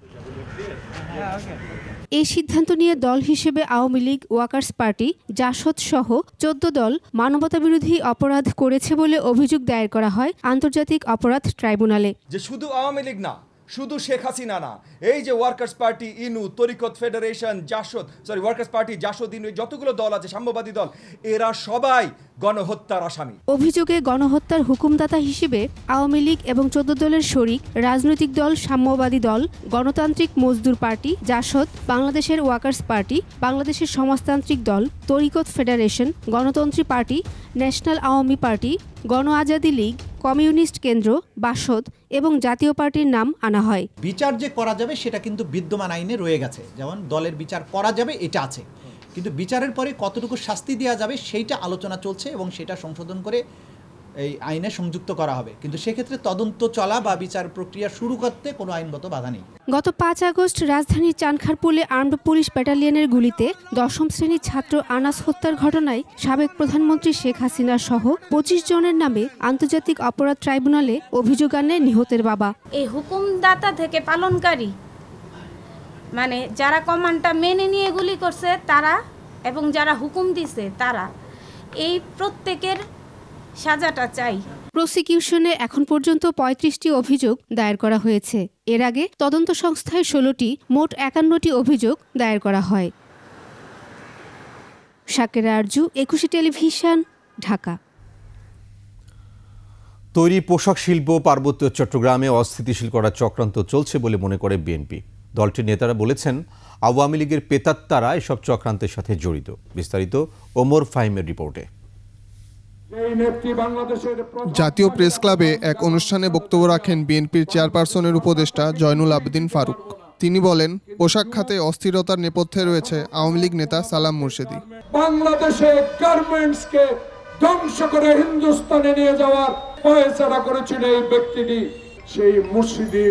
এই সিদ্ধান্ত নিয়ে দল হিসেবে আওয়ামী লীগ, ওয়ার্কার্স পার্টি, জাসদ সহ 14 দল মানবতাবিরোধী অপরাধ করেছে বলে অভিযোগ দায়ের করা হয় আন্তর্জাতিক অপরাধ ট্রাইব্যুনালে। যে শুধু আওয়ামী লীগ না, শুধু শেখ হাসিনা না, এই যে ওয়ার্কার্স পার্টি, ইনু, তরিকত ফেডারেশন, ওয়ার্কার্স পার্টি, জাসদ, ইনু, যতগুলো দল আছে, সাম্যবাদী দল, এরা সবাই গণহত্যার আসামি। অভিযোগে গণহত্যার হুকুমদাতা হিসেবে আওয়ামী লীগ এবং 14 দলের শরিক রাজনৈতিক দল সাম্যবাদী দল, গণতান্ত্রিক মজদুর পার্টি, জাসদ, বাংলাদেশের ওয়ার্কার্স পার্টি, বাংলাদেশের Samajtantrik Dal, Tariqat federation, Gonotantri party, national Awami party, Gono Azadi League, communist কেন্দ্র, বাসদ এবং জাতীয় পার্টির নাম আনা হয়। বিচার যে করা যাবে সেটা কিন্তু বিদ্যমান আইনে রয়ে গেছে, যেমন দলের বিচার করা যাবে এটা আছে, কিন্তু বিচারের পরে কতটুকু শাস্তি দেওয়া যাবে সেইটা আলোচনা চলছে এবং সেটা সংশোধন করে এই আইনে সংযুক্ত করা হবে। কিন্তু সেক্ষেত্রে তদন্ত চলা বা বিচার প্রক্রিয়া শুরু করতে কোনো আইনগত বাধা নেই। গত 5 আগস্ট রাজধানীর চানখারপুলে আর্মড পুলিশ ব্যাটালিয়নের গুলিতে 10ম শ্রেণীর ছাত্র আনাস হত্যার ঘটনায় সাবেক প্রধানমন্ত্রী শেখ হাসিনা সহ 25 জনের নামে আন্তর্জাতিক অপরাধ ট্রাইব্যুনালে অভিযোগ আনে নিহতের বাবা। এই হুকুমদাতা থেকে পালনকারী, মানে যারা কমান্ডটা মেনে নিয়ে গুলি করছে তারা এবং যারা হুকুম দিছে তারা, এই প্রত্যেকের সাজাটা চাই। প্রসিকিউশনে এখন পর্যন্ত 35টি অভিযোগ দায়ের করা হয়েছে। এর আগে তদন্ত সংস্থায় 16টি, মোট 51টি অভিযোগ দায়ের করা হয়। শাকের আরজু, 21 টেলিভিশন, ঢাকা। তৈরি পোশাক শিল্প পার্বত্য চট্টগ্রামে অস্থিতিশীল করার চক্রান্ত চলছে বলে মনে করে বিএনপি। দলটির নেতারা বলেছেন আওয়ামী লীগের পেতাত্তারা এসব চক্রান্তের সাথে জড়িত। বিস্তারিত ওমর ফাহিমের রিপোর্টে। জাতীয় প্রেস ক্লাবে এক অনুষ্ঠানে বক্তব্য রাখেন বিএনপির চেয়ারপারসনের উপদেষ্টা জয়নুল আবেদিন ফারুক। তিনি বলেন, পোশাক খাতে অস্থিরতার নেপথ্যে রয়েছে আওয়ামী লীগ নেতা সালাম মুর্শেদী। বাংলাদেশে গার্মেন্টসকে ধ্বংস করে হিন্দুস্তানে নিয়ে যাওয়ার পয়সাটা করেছিল এই ব্যক্তিটি। সেই মুর্শেদী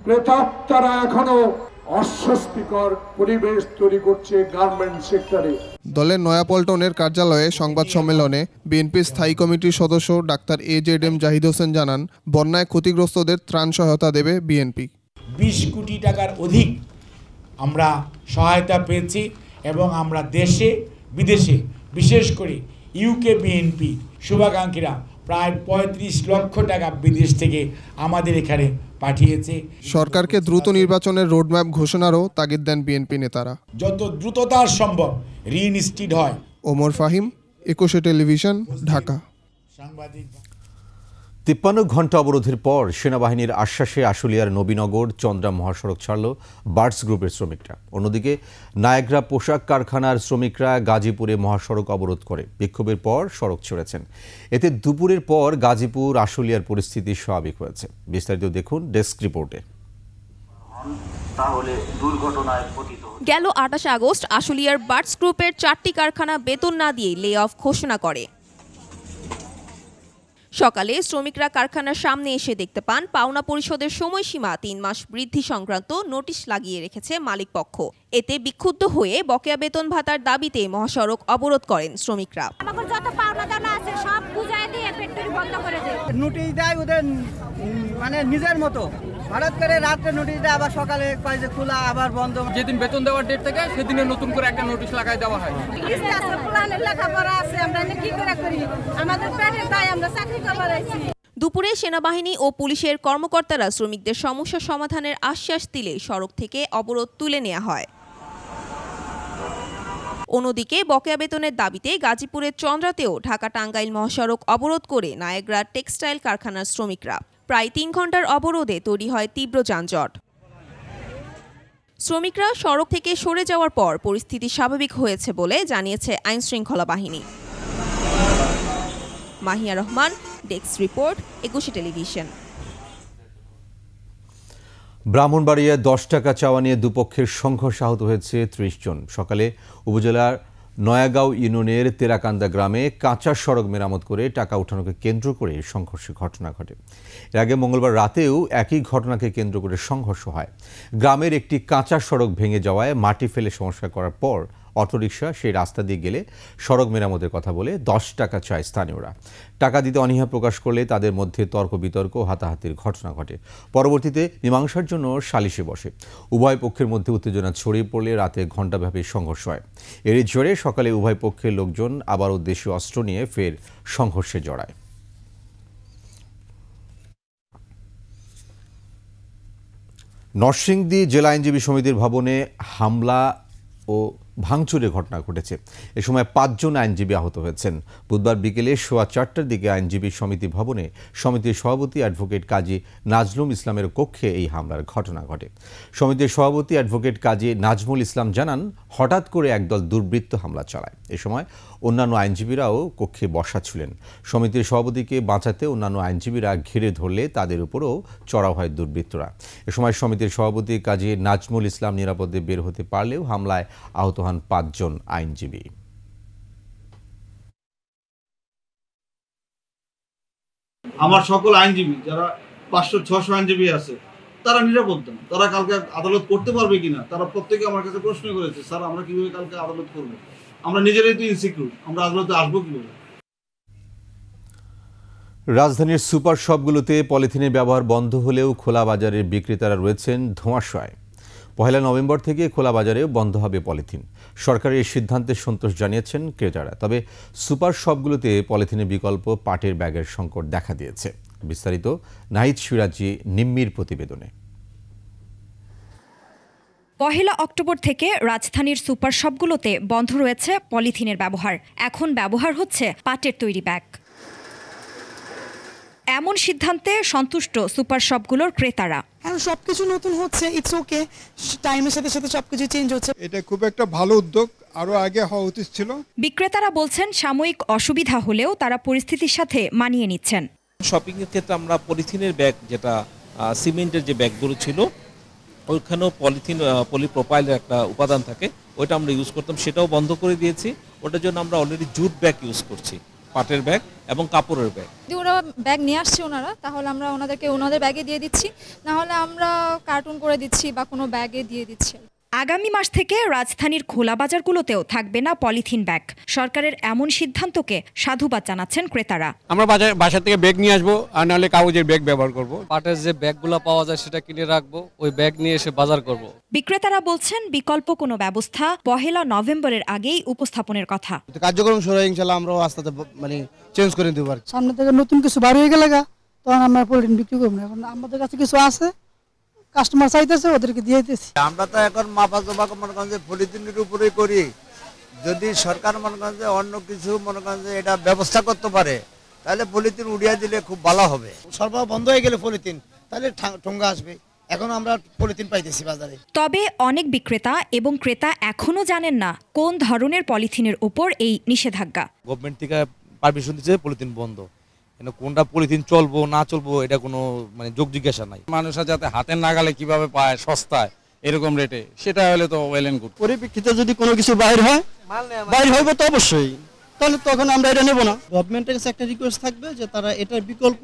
প্রেতাত্মারা এখনো অস্বস্তিকর পরিবেশ তৈরি করছে গার্মেন্টস সেক্টরে। দলের নয়াপল্টনের কার্যালয়ে সংবাদ সম্মেলনে বিএনপির স্থায়ী কমিটির সদস্য ডাক্তার AZM জাহিদ হোসেন জানান, বন্যায় ক্ষতিগ্রস্তদের ত্রাণ সহায়তা দেবে বিএনপি। 20 কোটি টাকার অধিক আমরা সহায়তা পেয়েছি এবং আমরা দেশে বিদেশে, বিশেষ করে ইউকে বিএনপি শুভাকাঙ্ক্ষীরা প্রায় 35 লক্ষ টাকা বিদেশ থেকে আমাদের এখানে পাঠিয়েছে। সরকারকে দ্রুত নির্বাচনের রোডম্যাপ ঘোষণারও তাগিদ দেন বিএনপি নেতারা। যত দ্রুততার সম্ভব রিইনস্টিট হয়। ওমর ফাহিম, 21 টেলিভিশন, ঢাকা। 53 ঘণ্টা অবরোধের পর সেনাবাহিনীর আশ্বাসে আশুলিয়ার নবীনগর চন্দ্রা মহাসড়ক ছাড়ল বার্ডস গ্রুপের শ্রমিকরা। অন্যদিকে নায়াগ্রা পোশাক কারখানার শ্রমিকরা গাজীপুরে মহাসড়ক অবরোধ করে বিক্ষোভের পর সড়ক ছেড়েছেন। এতে দুপুরের পর গাজীপুর আশুলিয়ার পরিস্থিতি স্বাভাবিক হয়েছে। বিস্তারিত দেখুন ডেস্ক রিপোর্টে। তাহলে দুর্ঘটনায় পতিত। গেল 28 আগস্ট আশুলিয়ার বার্ডস গ্রুপের 4টি কারখানা বেতন না দিয়ে লে অফ ঘোষণা করে। সকালে শ্রমিকরা কারখানার সামনে এসে দেখতে পান পাওনা পরিশোধের সময়সীমা 3 মাস বৃদ্ধি সংক্রান্ত নোটিশ লাগিয়ে রেখেছে মালিকপক্ষ। এতে বিক্ষুব্ধ হয়ে বকেয়া বেতন ভাতার দাবিতে মহাসড়ক অবরোধ করেন শ্রমিকরা। আমাদের যত পাওনা দানা আছে সব বুঝাই দিয়ে ফ্যাক্টরি বন্ধ করে দেয়। নোটিশ দেয় ওদের মানে নিজের মতো, হঠাৎ করে রাতে নোটিশ দেয়, আবার সকালে কয় যে খোলা আবার বন্ধ। যেদিন বেতন দেওয়ার ডেট থেকে সেদিনে নতুন করে একটা নোটিশ লাগাই দেওয়া হয়। লেখাপড়া আছে, আমরা কি করে করি, আমাদের পেটের দায়, আমরা চাকরি করবার আইছি। দুপুরে সেনাবাহিনী ও পুলিশের কর্মকর্তারা শ্রমিকদের সমস্যা সমাধানের আশ্বাস দিলে সড়ক থেকে অবরোধ তুলে নেওয়া হয়। অন্যদিকে বকেয়া বেতনের দাবিতে গাজীপুরের চন্দ্রাতেও ঢাকা টাঙ্গাইল মহাসড়ক অবরোধ করে নায়াগ্রা টেক্সটাইল কারখানার শ্রমিকরা। প্রায় 3 ঘন্টার অবরোধে তৈরি হয় তীব্র যানজট। শ্রমিকরা সড়ক থেকে সরে যাওয়ার পর পরিস্থিতি স্বাভাবিক হয়েছে বলে জানিয়েছে আইনশৃঙ্খলা বাহিনী। Mahiya Rahman, desk report, 21 television. ব্রাহ্মণবাড়িয়ায় 10 টাকা চাওয়া নিয়ে দুপক্ষের সংঘর্ষ আহত হয়েছে 30 জন। সকালে উপজেলার নয়াগাঁও ইউনিয়নের তেরাকান্দা গ্রামে কাঁচা সড়ক মেরামত করে টাকা উঠানোকে কেন্দ্র করে সংঘর্ষের ঘটনা ঘটে। এর আগে মঙ্গলবার রাতেও একই ঘটনাকে কেন্দ্র করে সংঘর্ষ হয়। গ্রামের একটি কাঁচা সড়ক ভেঙে যাওয়ায় মাটি ফেলে সংস্কার করার পর অটোরিকশা সেই রাস্তা দিয়ে গেলে সড়ক মেরামতের কথা বলে 10 টাকা চায় স্থানীয়রা। টাকা দিতে অনীহা প্রকাশ করলে তাদের মধ্যে তর্ক বিতর্ক হাতাহাতির ঘটনা ঘটে। পরবর্তীতে মীমাংসার জন্য সালিশে বসে। উভয় পক্ষের মধ্যে উত্তেজনা ছড়িয়ে পড়লে রাতে ঘণ্টাব্যাপী সংঘর্ষ হয়। এরই জোরে সকালে উভয় পক্ষের লোকজন আবারও দেশীয় অস্ত্র নিয়ে ফের সংঘর্ষে জড়ায়। নরসিংদী জেলা আইনজীবী সমিতির ভবনে হামলা ও ভাঙচুরের ঘটনা ঘটেছে। এ সময় 5 জন আইনজীবী আহত হয়েছেন। বুধবার বিকেলে 4:15টার দিকে আইনজীবী সমিতি ভবনে সমিতির সভাপতি অ্যাডভোকেট কাজী নাজমুল ইসলামের কক্ষে এই হামলার ঘটনা ঘটে। সমিতির সভাপতি অ্যাডভোকেট কাজী নাজমুল ইসলাম জানান, হঠাৎ করে একদল দুর্বৃত্ত হামলা চালায়। এ সময় অন্যান্য আইনজীবীরাও কক্ষে বসা ছিলেন। সমিতির সভাপতিকে বাঁচাতে অন্যান্য আইনজীবীরা ঘিরে ধরলে তাদের উপরও চড়াও হয় দুর্বৃত্তরা। এ সময় সমিতির সভাপতি কাজী নাজমুল ইসলাম নিরাপদে বের হতে পারলেও হামলায় আহত হন 5 জন আইনজীবী। আমার সকল আইনজীবী যারা 500-600 আইনজীবী আছে তারা নিরাপদ না। তারা কালকে আদালত করতে পারবে কিনা তারা প্রত্যেকে আমার কাছে প্রশ্ন করেছে, স্যার আমরা কিভাবে কালকে আদালত করবো, আমরা নিজেরাই তো ইনসিকিউর, আমরা আদালতে আসবো কিভাবে। রাজধানীর সুপার শপগুলোতে পলিথিনের ব্যবহার বন্ধ হলেও খোলা বাজারের বিক্রেতারা রয়েছেন ধোঁয়াশায়। 1 নভেম্বর থেকে খোলা বাজারেও বন্ধ হবে পলিথিন। সরকারের এই সিদ্ধান্তে সন্তোষ জানিয়েছেন ক্রেতারা। তবে সুপার শপগুলোতে পলিথিনের বিকল্প পাটের ব্যাগের সংকট দেখা দিয়েছে। বিস্তারিত নাহিদ সিরাজি নিম্মির প্রতিবেদনে। 1 অক্টোবর থেকে রাজধানীর সুপার শপগুলোতে বন্ধ রয়েছে পলিথিনের ব্যবহার। এখন ব্যবহার হচ্ছে পাটের তৈরি ব্যাগ। এমন সিদ্ধান্তে সন্তুষ্ট সুপার শপগুলোর ক্রেতারা। এখন সবকিছু নতুন হচ্ছে, ইটস ওকে, টাইমের সাথে সাথে সবকিছু চেঞ্জ হচ্ছে। এটা খুব একটা ভালো উদ্যোগ, আরো আগে হওয়া উচিত ছিল। বিক্রেতারা বলছেন সাময়িক অসুবিধা হলেও তারা পরিস্থিতির সাথে মানিয়ে নিচ্ছেন। শপিং এর ক্ষেত্রে আমরা পলিথিনের ব্যাগ, যেটা সিমেন্টের যে ব্যাগগুলো ছিল ওইখানেও পলিপ্রোপাইলের একটা উপাদান থাকে, ওইটা আমরা ইউজ করতাম, সেটাও বন্ধ করে দিয়েছি। ওটার জন্য আমরা অলরেডি জুট ব্যাগ ইউজ করছি, পাটের ব্যাগ এবং কাপড়ের ব্যাগ। যদি ওরা ব্যাগ নিয়ে আসছে ওনারা, তাহলে আমরা ওনাদেরকে ওনাদের ব্যাগে দিয়ে দিচ্ছি, না হলে আমরা কার্টুন করে দিচ্ছি বা কোনো ব্যাগে দিয়ে দিচ্ছি। আগামী মাস থেকে রাজধানীর খোলা বাজারগুলোতেও থাকবে না পলিথিন ব্যাগ। সরকারের এমন সিদ্ধান্তকে সাধুবাদ জানাচ্ছেন ক্রেতারা। আমরা বাসা থেকে ব্যাগ নিয়ে আসবো, আর নাহলে কাগজের ব্যাগ ব্যবহার করব। পাটের যে ব্যাগগুলো পাওয়া যায় সেটা কিনে রাখবো, ওই ব্যাগ নিয়ে এসে বাজার করব। বিক্রেতারা বলছেন বিকল্প কোনো ব্যবস্থা 1 নভেম্বরের আগেই উপস্থাপনের কথা। কার্যক্রম শুরু হয়ে ইনশাআল্লাহ আমরা আস্তে মানে চেঞ্জ করে দেব। সামনে থেকে নতুন কিছু বার হয়ে গেলে তখন আমরা পলিথিন বিক্রি করব না। এখন আমাদের কাছে কিছু আছে, কাস্টমার চাইতেছে, ওদেরকে দিয়ে দিতেছি। আমরা তো এখন মাপা-জোপা মনে করেন যে পলিথিনের উপরেই করি। যদি সরকার মনে করেন যে অন্য কিছু মনে করেন যে এটা ব্যবস্থা করতে পারে, তাহলে পলিথিন উড়িয়ে দিলে খুব ভালো হবে। সরবরাহ বন্ধ হয়ে গেলে পলিথিন, তাহলে ঠোঙ্গা আসবে। এখন আমরা পলিথিন পাইতেছি বাজারে। তবে অনেক বিক্রেতা এবং ক্রেতা এখনো জানেন না কোন ধরনের পলিথিনের উপর এই নিষেধাজ্ঞা। গভর্নমেন্ট থেকে পারমিশন দিচ্ছে পলিথিন বন্ধ, কিন্তু কোনটা পলিথিন চলবো না চলবো এটা কোনো মানে যোগ জিজ্ঞাসা নাই। মানুষরা যাতে হাতের নাগালে কিভাবে পায় সস্তায় এরকম রেটে, সেটা হলে তো ওয়েল এন্ড গুড। পরিপ্রেক্ষিতে যদি কোনো কিছু বাইরে হয়, বাইরে হবে তো অবশ্যই, তাহলে তখন আমরা এটা নেব না। গভর্নমেন্টের কাছে একটা রিকোয়েস্ট থাকবে যে তারা এটার বিকল্প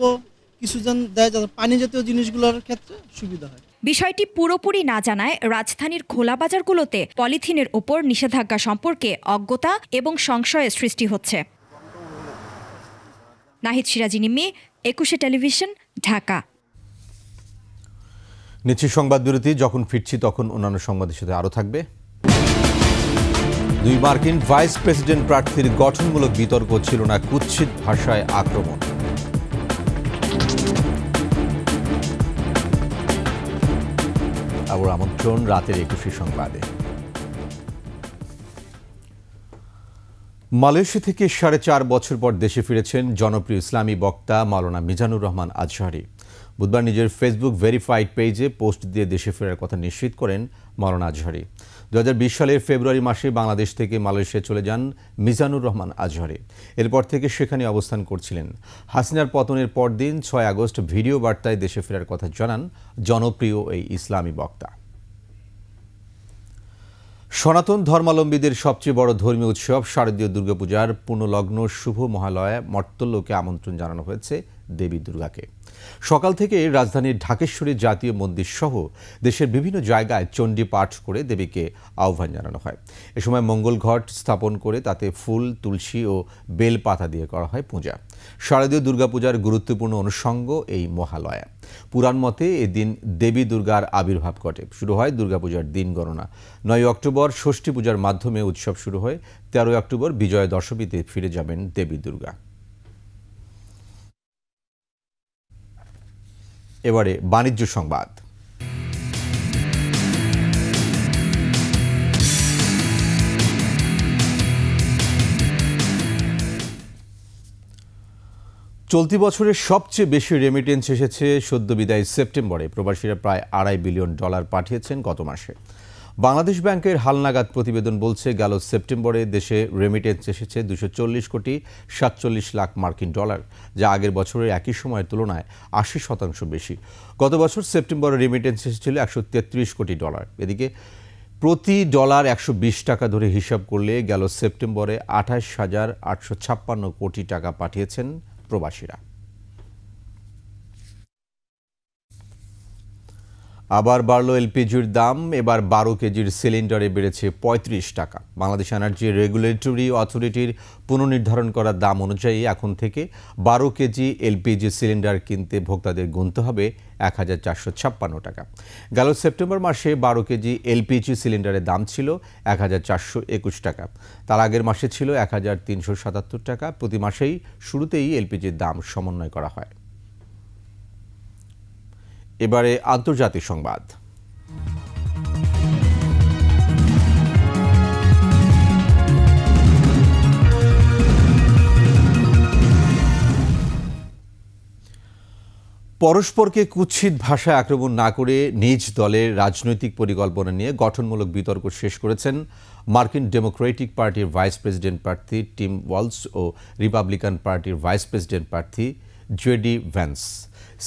কিছু দেয় যাতে পানি জাতীয় জিনিসগুলোর ক্ষেত্রে সুবিধা হয়। বিষয়টি পুরোপুরি না জানায় রাজধানীর খোলা বাজারগুলোতে পলিথিনের ওপর নিষেধাজ্ঞা সম্পর্কে অজ্ঞতা এবং সংশয়ের সৃষ্টি হচ্ছে। নাহিদ সিরাজি নিম্মি, 21 টেলিভিশন, ঢাকা। নিচ্ছি সংবাদ বিরতি, যখন ফিরছি তখন অন্যান্য সংবাদের সাথে আরও থাকবে। 2 মার্কিন ভাইস প্রেসিডেন্ট প্রার্থীর গঠনমূলক বিতর্ক ছিল না কুৎসিত ভাষায় আক্রমণ। আবার আমন্ত্রণ রাতের 21 সংবাদে। মালয়েশিয়া থেকে 4.5 বছর পর দেশে ফিরেছেন জনপ্রিয় ইসলামী বক্তা মাওলানা মিজানুর রহমান আজহারি। বুধবার নিজের ফেসবুক ভেরিফাইড পেজে পোস্ট দিয়ে দেশে ফেরার কথা নিশ্চিত করেন মাওলানা আজহারি। 2020 সালের ফেব্রুয়ারি মাসে বাংলাদেশ থেকে মালয়েশিয়া চলে যান মিজানুর রহমান আজহারি। এরপর থেকে সেখানে অবস্থান করছিলেন। হাসিনার পতনের পরদিন 6 আগস্ট ভিডিও বার্তায় দেশে ফেরার কথা জানান জনপ্রিয় এই ইসলামী বক্তা। সনাতন ধর্মাবলম্বীদের সবচেয়ে বড় ধর্মীয় উৎসব শারদীয় দুর্গাপূজার পুণ্যলগ্ন শুভ মহালয়া মর্ত্যলোকে আমন্ত্রণ জানানো হয়েছে দেবী দুর্গাকে। সকাল থেকে রাজধানীর ঢাকেশ্বরী জাতীয় মন্দির সহ দেশের বিভিন্ন জায়গায় চণ্ডী পাঠ করে দেবীকে আহ্বান জানানো হয়। এ সময় মঙ্গল ঘট স্থাপন করে তাতে ফুল, তুলসী ও বেল পাতা দিয়ে করা হয় পূজা। শারদীয় দুর্গাপূজার গুরুত্বপূর্ণ অনুষঙ্গ এই মহালয়া। পুরাণ মতে এদিন দেবী দুর্গার আবির্ভাব ঘটে। শুরু হয় দুর্গাপূজার দিন গণনা। 9 অক্টোবর ষষ্ঠী পূজার মাধ্যমে উৎসব শুরু হয়। 13 অক্টোবর বিজয়া দশমীতে ফিরে যাবেন দেবী দুর্গা। এবারে বাণিজ্য সংবাদ। চলতি বছরের সবচেয়ে বেশি রেমিটেন্স এসেছে সদ্য বিদায়ী সেপ্টেম্বরে। প্রবাসীরা প্রায় $2.5 বিলিয়ন পাঠিয়েছেন গত মাসে। বাংলাদেশ ব্যাংকের হালনাগাদ প্রতিবেদন বলছে গেল সেপ্টেম্বরে দেশে রেমিটেন্স এসেছে 240 কোটি 47 লাখ মার্কিন ডলার, যা আগের বছরের একই সময়ের তুলনায় 80% বেশি। গত বছর সেপ্টেম্বরে রেমিটেন্স এসেছিল $133 কোটি। এদিকে প্রতি ডলার 120 টাকা ধরে হিসাব করলে গেল সেপ্টেম্বরে 28,856 কোটি টাকা পাঠিয়েছেন প্রবাসীরা। আবার বাড়ল এলপিজির দাম। এবার 12 কেজির সিলিন্ডারে বেড়েছে 35 টাকা। বাংলাদেশ এনার্জি রেগুলেটরি অথরিটির পুনর্নির্ধারণ করা দাম অনুযায়ী এখন থেকে 12 কেজি এলপিজি সিলিন্ডার কিনতে ভোক্তাদের গুনতে হবে 1456 টাকা। গেল সেপ্টেম্বর মাসে 12 কেজি এলপিজি সিলিন্ডারের দাম ছিল 1421 টাকা। তার আগের মাসে ছিল 1377 টাকা। প্রতি মাসেই শুরুতেই এলপিজির দাম সমন্বয় করা হয়। এবারে আন্তর্জাতিক সংবাদ। পরস্পরকে কুৎসিত ভাষায় আক্রমণ না করে নিজ দলের রাজনৈতিক পরিকল্পনা নিয়ে গঠনমূলক বিতর্ক শেষ করেছেন মার্কিন ডেমোক্রেটিক পার্টির ভাইস প্রেসিডেন্ট প্রার্থী টিম ওয়ালস ও রিপাবলিকান পার্টির ভাইস প্রেসিডেন্ট প্রার্থী জেডি ভ্যান্স।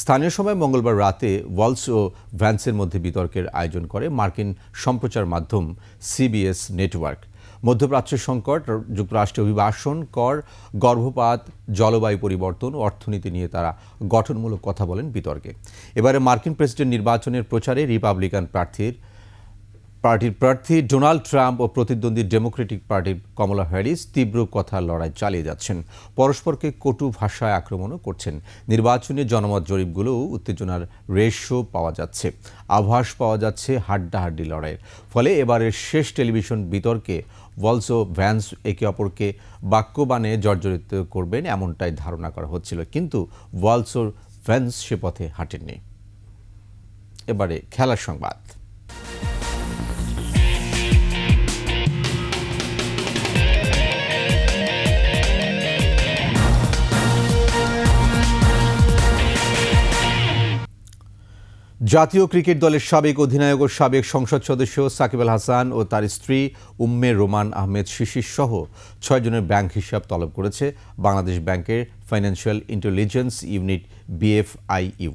স্থানীয় সময় মঙ্গলবার রাতে ওয়ালস ও ভ্যান্সের মধ্যে বিতর্কের আয়োজন করে মার্কিন সম্প্রচার মাধ্যম সিবিএস নেটওয়ার্ক। মধ্যপ্রাচ্যের সংকট, যুক্তরাষ্ট্রের অভিবাসন, কর, গর্ভপাত, জলবায়ু পরিবর্তন ও অর্থনীতি নিয়ে তারা গঠনমূলক কথা বলেন বিতর্কে। এবারে মার্কিন প্রেসিডেন্ট নির্বাচনের প্রচারে রিপাবলিকান পার্টির প্রার্থী ডোনাল্ড ট্রাম্প ও প্রতিদ্বন্দ্বী ডেমোক্রেটিক পার্টির কমলা হ্যারিস তীব্র কথার লড়াই চালিয়ে যাচ্ছেন। পরস্পরকে কটু ভাষায় আক্রমণও করছেন। নির্বাচনী জনমত জরিপগুলোও উত্তেজনার রেশও পাওয়া যাচ্ছে, আভাস পাওয়া যাচ্ছে হাড্ডাহাড্ডি লড়াইয়ের। ফলে এবারের শেষ টেলিভিশন বিতর্কে ওয়ালস ও ভ্যান্স একে অপরকে বাক্যবাণে জর্জরিত করবেন এমনটাই ধারণা করা হচ্ছিল, কিন্তু ওয়ালস ও ভ্যান্স সে পথে হাঁটেননি। এবারে খেলার সংবাদ। জাতীয় ক্রিকেট দলের সাবেক অধিনায়ক ও সাবেক সংসদ সদস্য সাকিব আল হাসান ও তার স্ত্রী উম্মে রোমান আহমেদ শিশির সহ 6 জনের ব্যাংক হিসাব তলব করেছে বাংলাদেশ ব্যাংকের ফাইন্যান্সিয়াল ইন্টেলিজেন্স ইউনিট BFIU।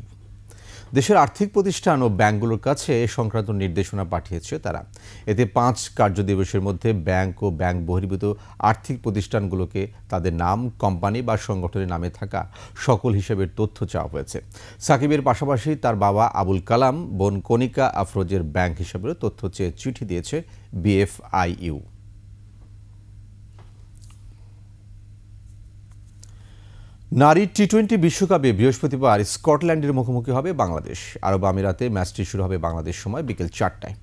দেশের আর্থিক প্রতিষ্ঠান ও ব্যাংকগুলোর কাছে এ সংক্রান্ত নির্দেশনা পাঠিয়েছে তারা। এতে 5 কার্যদিবসের মধ্যে ব্যাংক ও ব্যাংক বহির্ভূত আর্থিক প্রতিষ্ঠানগুলোকে তাদের নাম, কোম্পানি বা সংগঠনের নামে থাকা সকল হিসেবের তথ্য চাওয়া হয়েছে। সাকিবের পাশাপাশি তার বাবা আবুল কালাম, বোন কণিকা আফরোজের ব্যাংক হিসাবেরও তথ্য চেয়ে চিঠি দিয়েছে BFIU। নারী টি-20 বিশ্বকাপে বৃহস্পতিবার স্কটল্যান্ডের মুখোমুখি হবে বাংলাদেশ। আরব আমিরাতে ম্যাচটি শুরু হবে বাংলাদেশ সময় বিকেল 4টায়।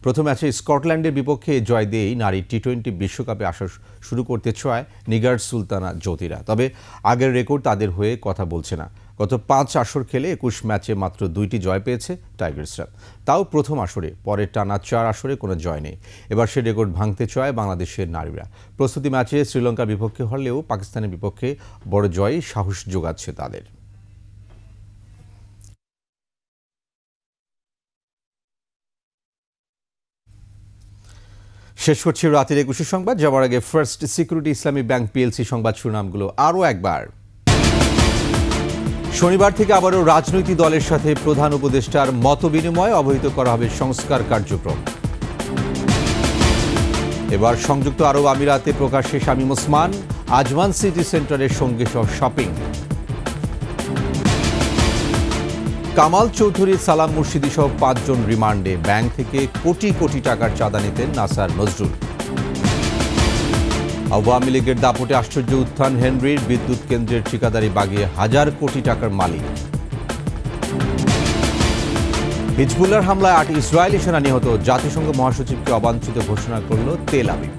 প্রথম ম্যাচে স্কটল্যান্ডের বিপক্ষে জয় দিয়েই নারী টি-20 বিশ্বকাপে আসা শুরু করতে চায় নিগার সুলতানা জ্যোতিরা। তবে আগের রেকর্ড তাদের হয়ে কথা বলছে না। গত 5 আসর খেলে 21 ম্যাচে মাত্র 2টি জয় পেয়েছে টাইগার্সরা, তাও প্রথম আসরে। পরের টানা 4 আসরে কোনো জয় নেই। এবার সে রেকর্ড ভাঙতে চায় বাংলাদেশের নারীরা। প্রস্তুতি ম্যাচে শ্রীলঙ্কার বিপক্ষে হলেও পাকিস্তানের বিপক্ষে বড় জয়ই সাহস যোগাচ্ছে তাদের। শেষ করছি রাতের 21 সংবাদ। যাওয়ার আগে ফার্স্ট সিকিউরিটি ইসলামী ব্যাংক PLC সংবাদ শিরোনামগুলো আরও একবার। শনিবার থেকে আবারও রাজনৈতিক দলের সাথে প্রধান উপদেষ্টার মতবিনিময়, অবহিত করা হবে সংস্কার কার্যক্রম। এবার সংযুক্ত আরব আমিরাতে প্রকাশ্যে শামীম ওসমান, আজমান সিটি সেন্টারের সঙ্গে সহ শপিং। কামাল চৌধুরী, সালাম মুর্শিদি সহ 5 জন রিমান্ডে। ব্যাংক থেকে কোটি কোটি টাকার চাঁদা নিতেন নাসার নজরুল। আওয়ামী লীগের দাপটে আশ্চর্য উত্থান হেনরির। বিদ্যুৎ কেন্দ্রের ঠিকাদারি বাগিয়ে হাজার কোটি টাকার মালিক। হিজবুল্লাহর হামলায় 8 ইসরায়েলি সেনা নিহত। জাতিসংঘ মহাসচিবকে অবাঞ্ছিত ঘোষণা করল তেল আবিব।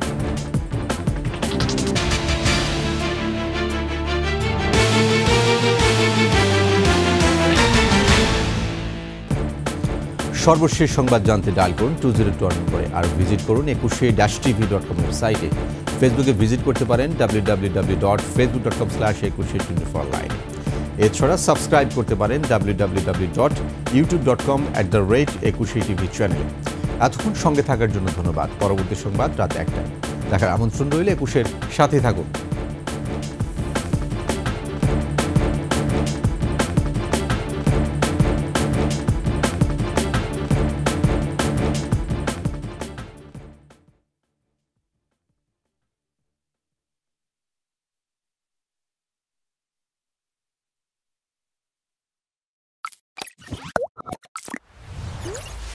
সর্বশেষ সংবাদ জানতে ডায়াল করুন 2021 করে, আর ভিজিট করুন 21tv.com ওয়েবসাইটে। ফেসবুকে ভিজিট করতে পারেন www.facebook.com/21tv4line। এছাড়া সাবস্ক্রাইব করতে পারেন www.youtube.com/21tv চ্যানেলে। এতক্ষণ সঙ্গে থাকার জন্য ধন্যবাদ। পরবর্তী সংবাদ রাত 1টায় দেখার আমন্ত্রণ রইল। 21-এর সাথে থাকুন।